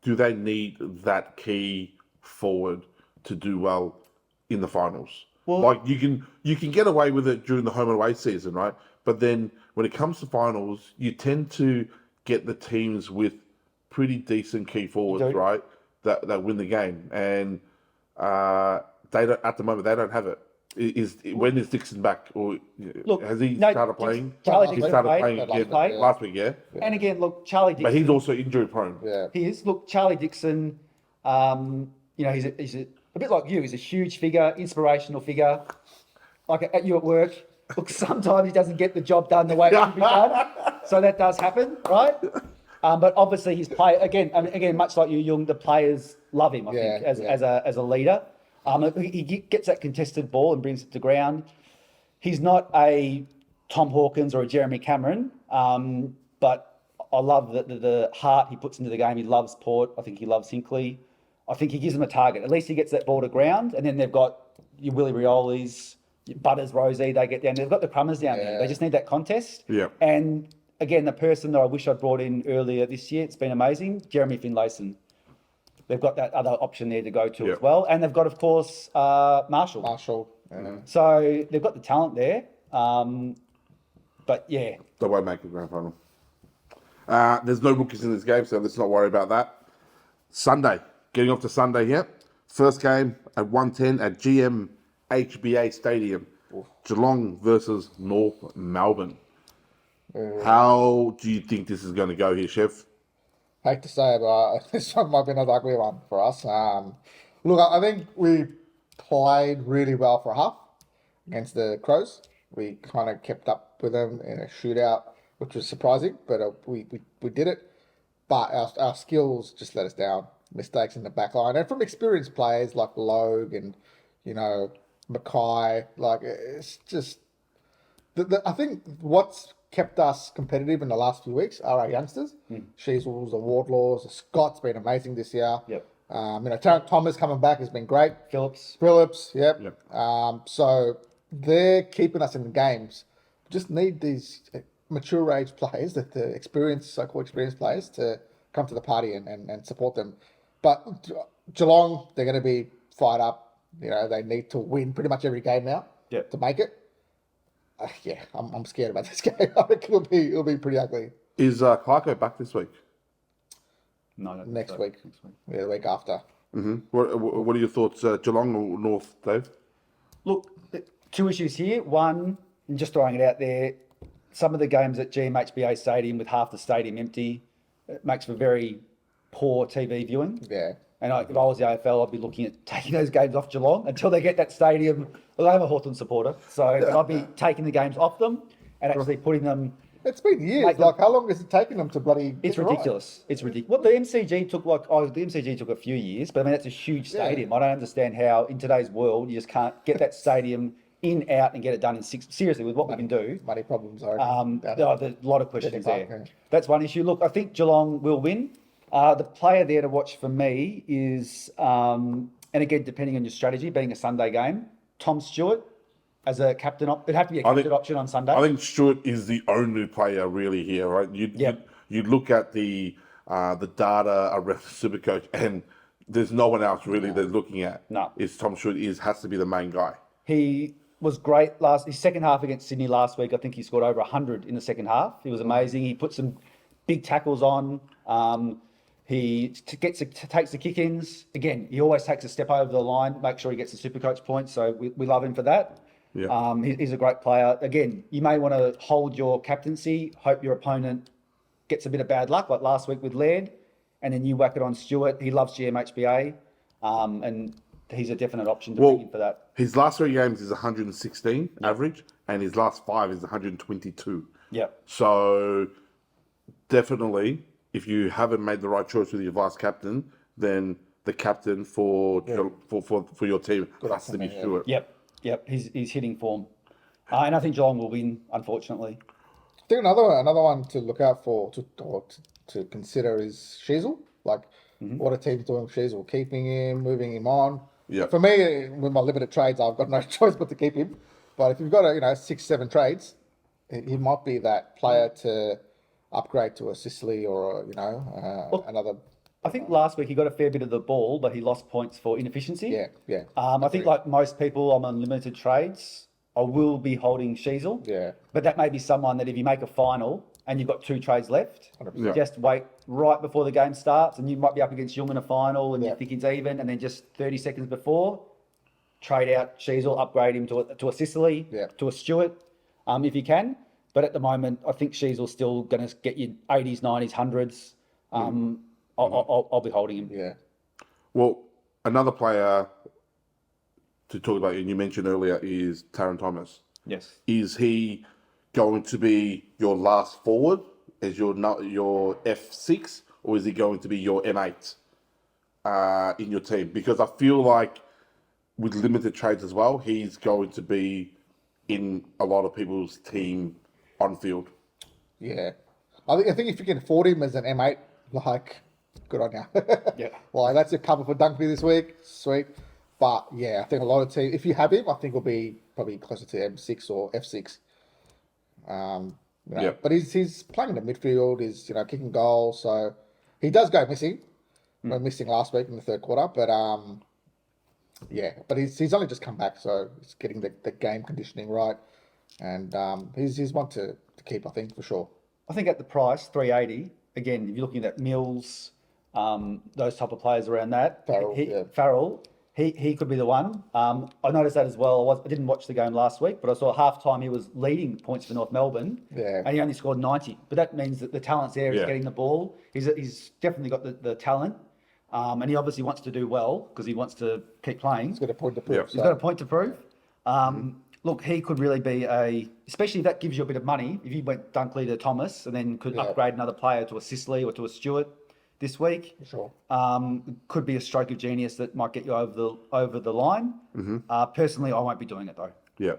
they need that key forward to do well in the finals? Well- like you can get away with it during the home and away season, right? But then when it comes to finals, you tend to get the teams with pretty decent key forwards, do. right? That win the game, and they don't at the moment. They don't have it. When is Dixon back, or Look, has he no, started playing? Charlie He Dixon started played, playing last again week, last week, yeah. And again, look, Charlie Dixon. But he's also injury prone. Yeah. He is. Look, Charlie Dixon, he's a bit like you. He's a huge figure, inspirational figure. Like at you at work. Look, sometimes he doesn't get the job done the way it should be done. So that does happen, right? But obviously his play, again, much like you, Jung, the players love him, I think, as a leader. He gets that contested ball and brings it to ground. He's not a Tom Hawkins or a Jeremy Cameron, but I love the heart he puts into the game. He loves Port. I think he loves Hinkley. I think he gives them a target. At least he gets that ball to ground, and then they've got your Willie Riolis, your Butters, Rosie. They get down. They've got the Crummers down there. They just need that contest. Yeah. And again, the person that I wish I'd brought in earlier this year, it's been amazing, Jeremy Finlayson. They've got that other option there to go to as well. And they've got, of course, Marshall. Yeah. So they've got the talent there. But yeah. They won't make the grand final. There's no rookies in this game, so let's not worry about that. Sunday. Getting off to Sunday here. First game at 1:10 at GMHBA Stadium. Geelong versus North Melbourne. How do you think this is going to go here, Chef? Hate to say it, but this one might be another ugly one for us. Look, I think we played really well for a half against the Crows. We kind of kept up with them in a shootout, which was surprising, but we did it. But our skills just let us down. Mistakes in the back line. And from experienced players like Logue and, Mackay. Like, it's just... I think what's kept us competitive in the last few weeks are our youngsters. Sheasels, the Wardlaws, the Scott's been amazing this year. Yep. Tarrant Thomas coming back has been great. Phillips. Yep. So they're keeping us in the games. We just need these mature age players, the so-called experienced players, to come to the party and support them. But Geelong, they're going to be fired up. They need to win pretty much every game now to make it. I'm scared about this game. I reckon it'll be pretty ugly. Is Clarko back this week? No, no, Next week. Yeah, the week after. Mm-hmm. What are your thoughts, Geelong or North, Dave? Look, 2 issues here. One, and just throwing it out there, some of the games at GMHBA Stadium with half the stadium empty, it makes for very poor TV viewing. Yeah. And if I was the AFL, I'd be looking at taking those games off Geelong until they get that stadium. Well, I'm a Hawthorn supporter, so I'd be taking the games off them and actually putting them. It's been years. How long has it taken them to bloody? It's ridiculous. Right? It's ridiculous. What the MCG took, the MCG took a few years, but I mean that's a huge stadium. Yeah. I don't understand how in today's world you just can't get that stadium in, out, and get it done in 6. Seriously, with what we can do. Money problems are. There's a lot of questions there. Yeah. That's one issue. Look, I think Geelong will win. The player there to watch for me is, and again, depending on your strategy, being a Sunday game, Tom Stewart as a captain. It'd have to be a captain option on Sunday. I think Stewart is the only player really here, right? You look at the data around Supercoach, and there's no one else really they're looking at. No, is Tom Stewart has to be the main guy. He was great his second half against Sydney last week. I think he scored over 100 in the second half. He was amazing. He put some big tackles on. He takes the kick-ins. Again, he always takes a step over the line, make sure he gets the Supercoach points. So we love him for that. Yeah. He's a great player. Again, you may want to hold your captaincy, hope your opponent gets a bit of bad luck, like last week with Laird, and then you whack it on Stewart. He loves GMHBA, and he's a definite option to bring in for that. His last 3 games is 116 average, and his last 5 is 122. Yeah. So definitely, if you haven't made the right choice with your vice captain, then the captain for your team has to be Stewart. Yep. He's hitting form, and I think Geelong will win. Unfortunately, I think another one to look out for to consider is Sheasel. What a team's doing with Sheasel, keeping him, moving him on. Yeah. For me, with my limited trades, I've got no choice but to keep him. But if you've got 6-7 trades, he might be that player to upgrade to a Sicily or another. I think last week he got a fair bit of the ball, but he lost points for inefficiency. Yeah. I think like most people, I'm on limited trades. I will be holding Sheasel. Yeah. But that may be someone that if you make a final and you've got 2 trades left, 100%. just wait right before the game starts, and you might be up against Young in a final, and you think it's even, and then just 30 seconds before, trade out Sheasel, upgrade him to a Sicily, to a Stewart, if you can. But at the moment, I think Sheasel's still going to get you 80s, 90s, 100s. I'll be holding him. Yeah. Well, another player to talk about, and you mentioned earlier, is Tarrant Thomas. Yes. Is he going to be your last forward as your F6, or is he going to be your M8 in your team? Because I feel like with limited trades as well, he's going to be in a lot of people's team on field. Yeah. I think if you can afford him as an M8, good on you. Yeah. That's your cover for Dunkley this week. Sweet. But I think a lot of teams, if you have him, I think will be probably closer to M6 or F6. But he's playing in the midfield, he's kicking goals, so he does go missing. Went missing last week in the third quarter, but but he's only just come back, so he's getting the game conditioning right, and he's one to keep, I think, for sure. I think at the price, 380, again, if you're looking at Mills, those type of players around that, Farrell, he could be the one. I noticed that as well. I didn't watch the game last week, but I saw half time he was leading points for North Melbourne, and he only scored 90. But that means that the talent's there. He's getting the ball. He's definitely got the talent, and he obviously wants to do well because he wants to keep playing. He's got a point to prove. He's got a point to prove. Look, he could really be especially if that gives you a bit of money. If you went Dunkley to Thomas and then could upgrade another player to a Sicily or to a Stewart, this week. Sure. Could be a stroke of genius that might get you over the line. Personally, I won't be doing it though. Yeah.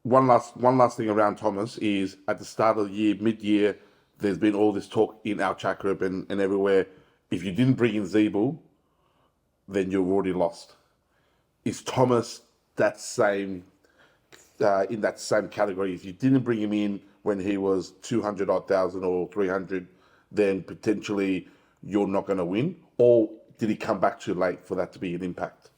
One last thing around Thomas is at the start of the year, mid-year, there's been all this talk in our chat group and everywhere. If you didn't bring in Zeeble, then you're already lost. Is Thomas that same in that same category? If you didn't bring him in when he was 200,000 or 300, then potentially you're not going to win? Or did he come back too late for that to be an impact?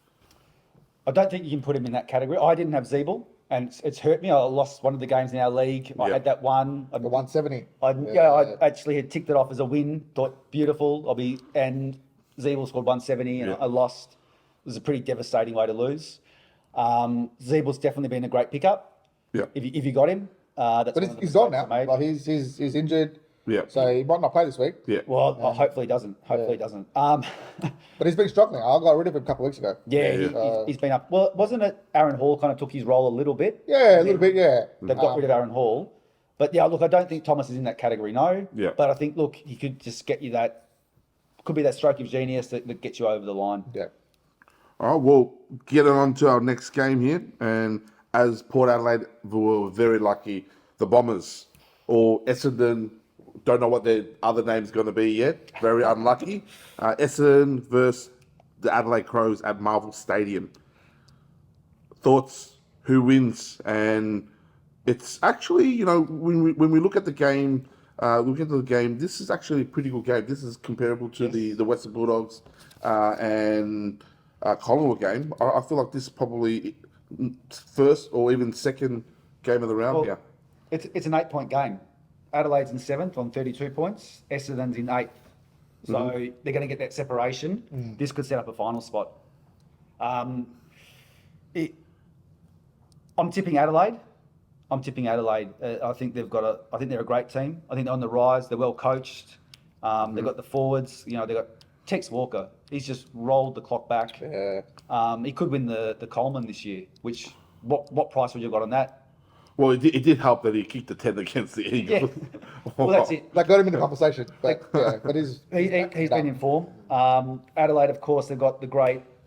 I don't think you can put him in that category. I didn't have Zeeble, and it's hurt me. I lost one of the games in our league. I had that one. The 170. I actually had ticked it off as a win. Thought beautiful. And Zeeble scored 170, and I lost. It was a pretty devastating way to lose. Zeeble's definitely been a great pickup. Yeah. If you got him, that's. But he's gone now. Like he's injured. Yeah. So he might not play this week. Yeah. Well, hopefully he doesn't. Hopefully he doesn't. But he's been struggling. I got rid of him a couple of weeks ago. He's been up. Well, wasn't it Aaron Hall kind of took his role a little bit? Yeah, a little bit, yeah. They've got rid of Aaron Hall. But yeah, look, I don't think Thomas is in that category, no. Yeah. But I think, look, he could just get you that, could be that stroke of genius that gets you over the line. Yeah. All right, we'll get on to our next game here. And as Port Adelaide were very lucky, the Bombers or Essendon, don't know what their other name's going to be yet. Very unlucky. Essendon versus the Adelaide Crows at Marvel Stadium. Thoughts? Who wins? And it's actually, you know, when we look at the game, this is actually a pretty good game. This is comparable to the Western Bulldogs and Collingwood game. I feel like this is probably first or even second game of the round here. It's an 8-point game. Adelaide's in 7th on 32 points. Essendon's in 8th. So they're going to get that separation. This could set up a final spot. I'm tipping Adelaide. I think they're a great team. I think they're on the rise. They're well coached. They've got the forwards. You know, they've got Tex Walker. He's just rolled the clock back. Yeah. He could win the Coleman this year. Which what price would you have got on that? Well, it did help that he kicked the 10 against the Eagles. Yeah. Well, that's it. That got him in the conversation. But he's been in form. Adelaide, of course, they've got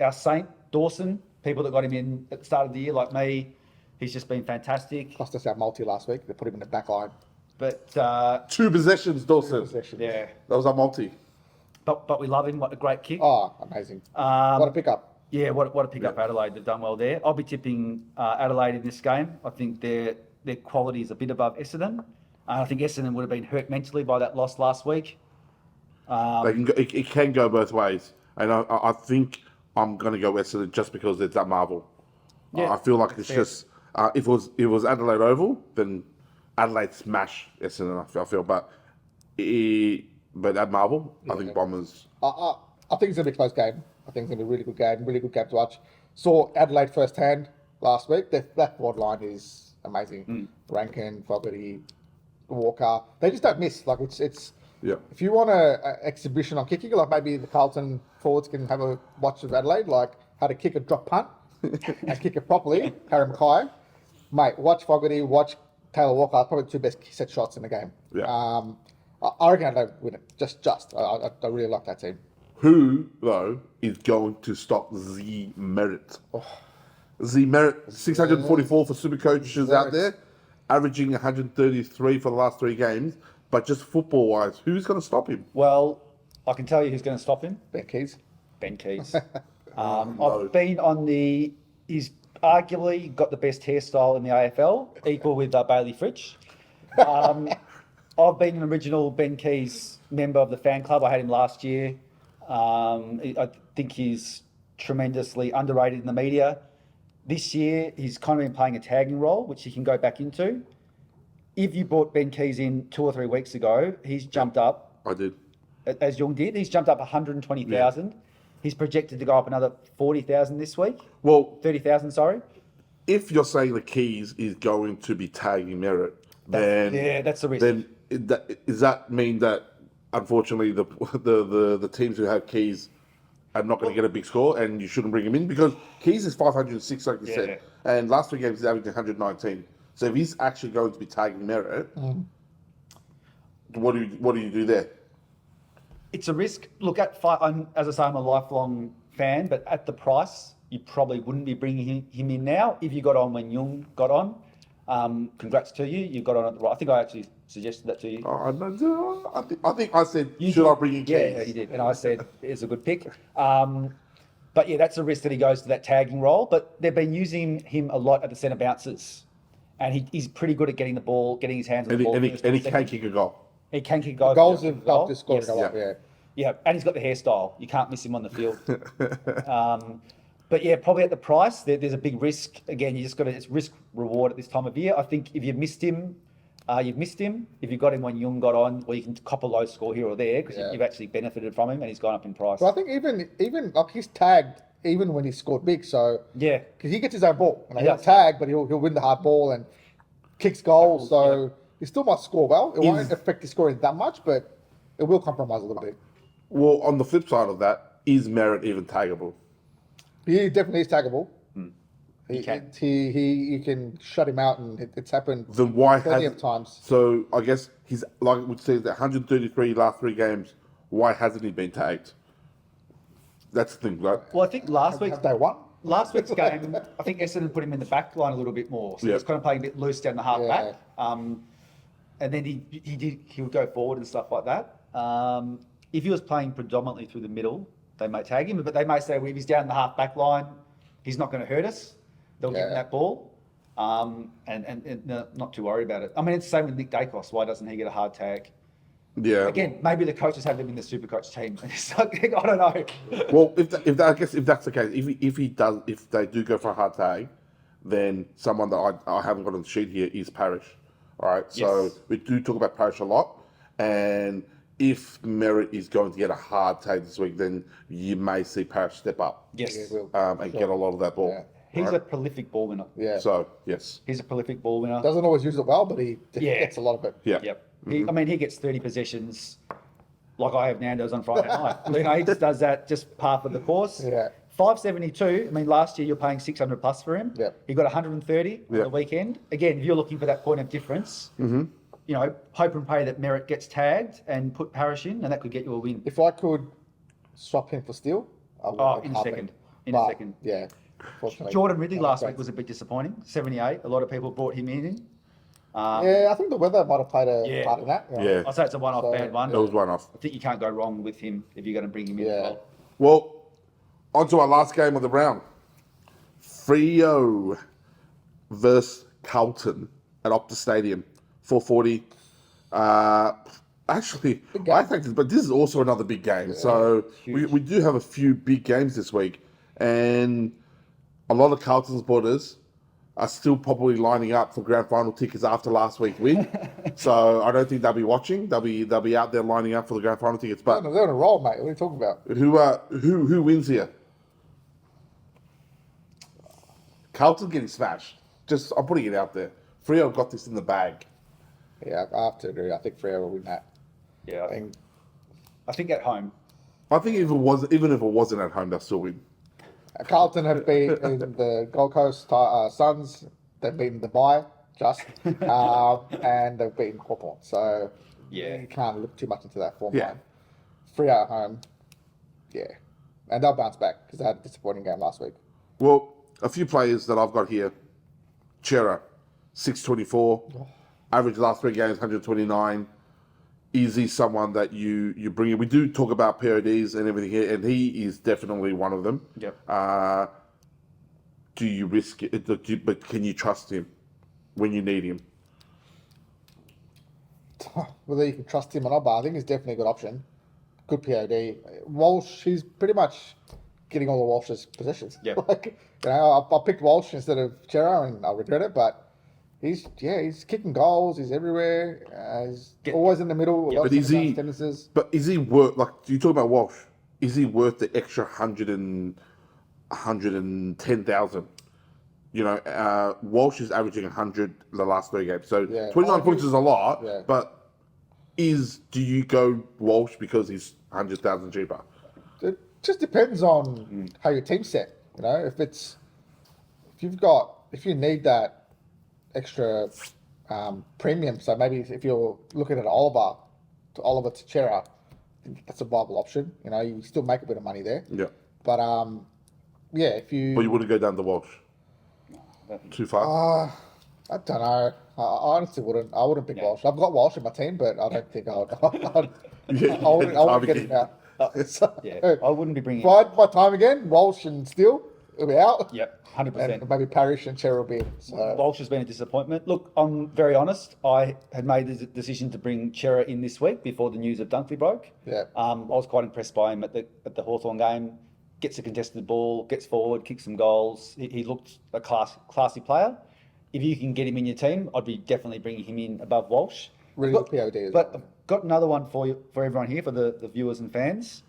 our Saint Dawson, people that got him in at the start of the year, like me. He's just been fantastic. Cost us our multi last week. They put him in the back line. But 2 possessions, Dawson. yeah, That was our multi. but we love him. What a great kick. Oh, amazing. What a pickup. Yeah, what a pick up Adelaide. They've done well there. I'll be tipping Adelaide in this game. I think their quality is a bit above Essendon. I think Essendon would have been hurt mentally by that loss last week. It can go both ways. And I think I'm going to go Essendon just because it's at Marvel. Yeah, I feel like it's just... if it was Adelaide Oval, then Adelaide smash Essendon, I feel. But at Marvel, I think Bombers... I think it's going to be a close game. I think it's going to be a really good game to watch. Saw Adelaide firsthand last week. That forward line is amazing. Rankin, Fogarty, Walker. They just don't miss. Like it's. Yeah. If you want an exhibition on kicking, like maybe the Carlton forwards can have a watch of Adelaide, like how to kick a drop punt and kick it properly. Harry Mackay, mate. Watch Fogarty. Watch Taylor Walker. Probably the 2 best set shots in the game. Yeah. I reckon Adelaide win it. Just. I really like that team. Who, though, is going to stop Z Merritt? Z Merritt, 644 for Supercoaches out there, averaging 133 for the last 3 games. But just football-wise, who's going to stop him? Well, I can tell you who's going to stop him. Ben Keys. I've been on he's arguably got the best hairstyle in the AFL, equal with Bailey Fritsch. I've been an original Ben Keys member of the fan club. I had him last year. I think he's tremendously underrated in the media. This year, he's kind of been playing a tagging role, which he can go back into. If you brought Ben Keys in 2 or 3 weeks ago, he's jumped up. I did. As Young did. He's jumped up 120,000. Yeah. He's projected to go up another 40,000 this week. Well, 30,000, sorry. If you're saying the Keys is going to be tagging Merritt, then that's the risk. Then does that mean that unfortunately the teams who have Keys are not going to get a big score, and you shouldn't bring him in because Keys is 506, like you said, and last 3 games he's averaging 119. So if he's actually going to be tagging Merritt, what do you do there? It's a risk. Look, as I say, I'm a lifelong fan, but at the price, you probably wouldn't be bringing him in now. If you got on when Jung got on, congrats to you. You got on at the right. I think I actually suggested that to you. I think I said, should I bring in Keys? Yeah, you did. And I said, it's a good pick. But yeah, that's a risk that he goes to that tagging role. But they've been using him a lot at the centre bounces. And he's pretty good at getting the ball, getting his hands on the ball. And he can kick a goal. He can kick a goal. Goals have helped this score Yes. go up, yeah. Yeah, and he's got the hairstyle. You can't miss him on the field. But yeah, probably at the price, there's a big risk. Again, you just got to, it's risk reward at this time of year. I think if you've missed him, you've missed him. If you got him when Jung got on, well, you can cop a low score here or there because you've actually benefited from him and he's gone up in price. But I think even like he's tagged even when he scored big. So yeah, because he gets his own ball, and He he'll does. tag, but he'll win the hard ball and kicks goals. So he still might score well. It won't affect his scoring that much, but it will compromise a little bit. Well, on the flip side of that, is Merritt even taggable? He definitely is taggable. You can. You can shut him out, and it's happened Then why plenty has of times. So I guess he's like we say the 133 last 3 games. Why hasn't he been tagged? That's the thing, right? Well, I think last week's Have they won? game, I think Essendon put him in the back line a little bit more. So he was kind of playing a bit loose down the half back. And then he would go forward and stuff like that. If he was playing predominantly through the middle, they may tag him, but they may say, well, if he's down the half back line, he's not going to hurt us. They'll give him that ball. And not too worried about it. I mean, it's the same with Nick Dacos. Why doesn't he get a hard tag? Yeah. Again, maybe the coaches have them in the Supercoach team. It's like, I don't know. Well, I guess if that's the case, if they do go for a hard tag, then someone that I haven't got on the sheet here is Parrish. All right. So Yes. we do talk about Parrish a lot, and if Merritt is going to get a hard tag this week, then you may see Parrish step up. Yes. Yeah, will. And get a lot of that ball. Yeah. He's a prolific ball winner. Yeah. So yes. He's a prolific ball winner. Doesn't always use it well, but he Yeah. gets a lot of it. Yeah. Yep. He gets 30 possessions like I have Nando's on Friday night. He just does that just par for the course. Yeah. 572. I mean, last year you're paying 600 plus for him. Yep. He got 130 on the weekend. Again, if you're looking for that point of difference, you know, hope and pray that Merritt gets tagged and put Parrish in, and that could get you a win. If I could swap him for Steele, I would. In a happy. second. But, second. Yeah. Fortunately, Jordan Ridley last great. week was a bit disappointing. 78. A lot of people brought him in. Yeah, I think the weather might have played a part in that. Yeah. I'd say it's a one-off So, bad one. It was one off. I think you can't go wrong with him if you're going to bring him in as Yeah. well. Well, on to our last game of the round. Freo versus Carlton at Optus Stadium, 4:40. Actually, game. I think, but this is also another big game. So we do have a few big games this week, and a lot of Carlton supporters are still probably lining up for grand final tickets after last week's win. So I don't think they'll be watching. They'll be out there lining up for the grand final tickets. But They're on a roll, mate. What are you talking about? who wins here? Carlton getting smashed. I'm putting it out there. Freo got this in the bag. Yeah, I have to agree. I think Freo will win that. Yeah, I think I think at home. I think even if it wasn't at home, they'll still win. Carlton have beaten the Gold Coast Suns. They've beaten Dubai, and they've beaten Hawthorn. So Yeah. you can't look too much into that form Yeah. line. Freo at home, yeah, and they'll bounce back because they had a disappointing game last week. Well, a few players that I've got here. Chera, 624. Average last 3 games, 129. Is he someone that you bring in? We do talk about PODs and everything here, and he is definitely one of them. Yep. Do you risk it? But can you trust him when you need him? Whether you can trust him or not, but I think he's definitely a good option. Good POD. Walsh, he's pretty much getting all the Walsh's positions. Yeah. I picked Walsh instead of Chera, and I regret it, but he's kicking goals. He's everywhere. He's always in the middle. But is he? Tendencies. But is he worth? Like you talk about Walsh? Is he worth the extra 110,000? You know, Walsh is averaging 100 the last 3 games, so 29 points is a lot. Yeah. But do you go Walsh because he's 100,000 cheaper? It just depends on how your team's set. You know, if you need that extra premium, so maybe if you're looking at Oliver to Chera, think that's a viable option. You know, you still make a bit of money there. Yeah. But yeah, if But you wouldn't go down to Walsh. Too far. I don't know. I honestly wouldn't. I wouldn't pick Walsh. I've got Walsh in my team, but I don't think I would. I wouldn't get him out. So, Yeah, I wouldn't be bringing. if I had my time again, Walsh and Steele will be out. Yep, 100%. And maybe Parrish and Cher will be in. So. Walsh has been a disappointment. Look, I'm very honest. I had made the decision to bring Chera in this week before the news of Dunkley broke. Yeah. I was quite impressed by him at the Hawthorn game. Gets a contested ball, gets forward, kicks some goals. He looked a classy player. If you can get him in your team, I'd be definitely bringing him in above Walsh. Really good POD as But well. I've got another one for you, for everyone here, for the viewers and fans.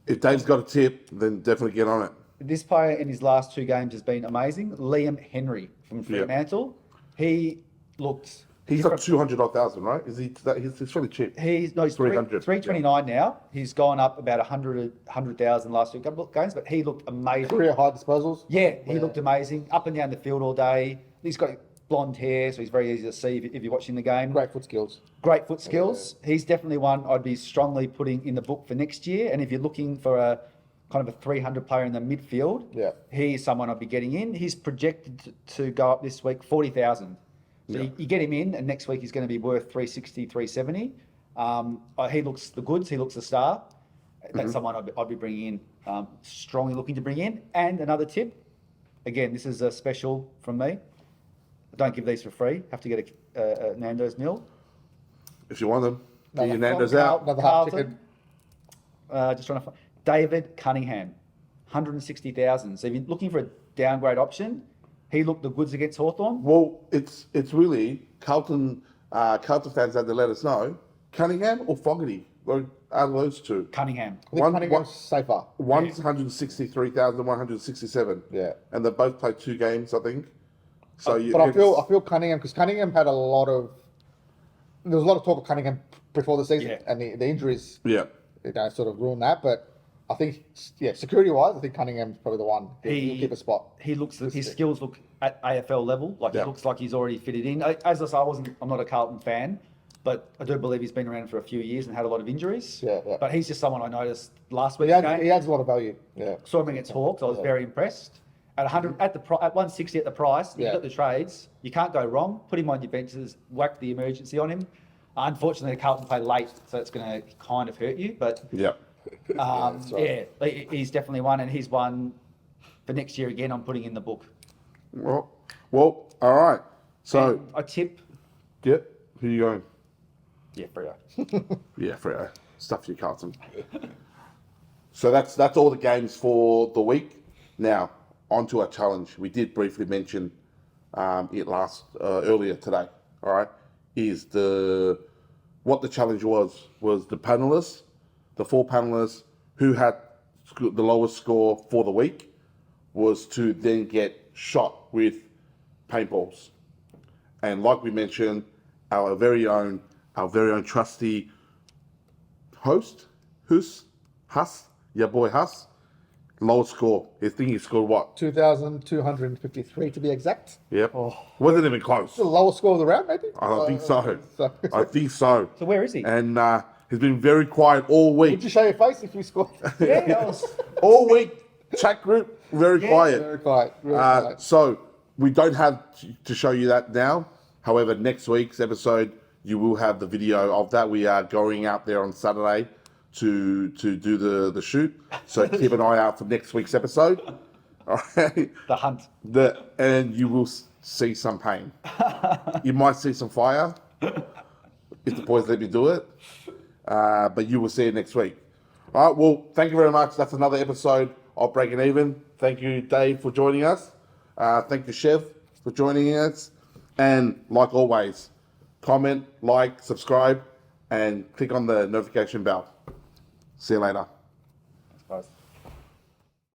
If Dave's got a tip, then definitely get on it. This player in his last 2 games has been amazing. Liam Henry from Fremantle. He looked. He's like 200,000, right? Is he? He's fairly cheap. He's 300. 329 now. He's gone up about 100,000 last 2 couple of games, but he looked amazing. Career high disposals. Yeah, he looked amazing. Up and down the field all day. He's got blonde hair, so he's very easy to see if you're watching the game. Great foot skills. Great foot skills. He's definitely one I'd be strongly putting in the book for next year. And if you're looking for a kind of a 300 player in the midfield, he's someone I'd be getting in. He's projected to go up this week 40,000. So you get him in, and next week he's going to be worth 360, 370. He looks the goods. He looks the star. That's someone I'd be bringing in. Strongly looking to bring in. And another tip, again, this is a special from me. I don't give these for free. Have to get a Nando's meal. If you want them, get your Another Nando's from out. Another half chicken. Just trying to find David Cunningham, 160,000. So if you're looking for a downgrade option, he looked the goods against Hawthorn. Well, it's really Carlton fans had to let us know Cunningham or Fogarty. Or out of those two, Cunningham. I think Cunningham's safer. One's 163,000, 167. Yeah. And they both played 2 games, I think. So But I feel Cunningham, because Cunningham had there was a lot of talk of Cunningham before the season, and the injuries, sort of ruined that. But I think, security-wise, I think Cunningham's probably the one. He'll keep a spot. He looks, his skills look at AFL level. Like he looks like he's already fitted in. As I say, I'm not a Carlton fan, but I do believe he's been around for a few years and had a lot of injuries. Yeah. But he's just someone I noticed last He week's game. adds a lot of value. Yeah. Saw him against Hawks. I was very impressed. At 100 at 160 at the price, you've got the trades. You can't go wrong. Put him on your benches. Whack the emergency on him. Unfortunately, Carlton play late, so it's going to kind of hurt you. But he's definitely one, and he's one for next year again. I'm putting in the book. Well, all right. So And I tip. who are you going? Yeah, Freo. Yeah, Freo. Stuff you, Carlton. So that's all the games for the week. Now, on to our challenge. We did briefly mention it earlier today. All right, what the challenge was the panelists, the 4 panelists who had the lowest score for the week, was to then get shot with paintballs. And like we mentioned, our very own trusty host, Huss, your boy Huss, lowest score. I think he scored what? 2,253 to be exact. Yep. Wasn't even close. The lowest score of the round, maybe? I don't think so. I think so. So where is he? And he's been very quiet all week. Would you show your face if you scored? Yeah, I was. All week, chat group, very quiet. Very quiet. Very quiet. So we don't have to show you that now. However, next week's episode, you will have the video of that. We are going out there on Saturday to do the shoot. So keep an eye out for next week's episode. All right. The hunt. And you will see some pain. You might see some fire if the boys let me do it. But you will see it next week. All right. Well, thank you very much. That's another episode of Breaking Even. Thank you, Dave, for joining us. Thank you, Chev, for joining us. And like always, comment, like, subscribe, and click on the notification bell. See you later. Thanks, guys.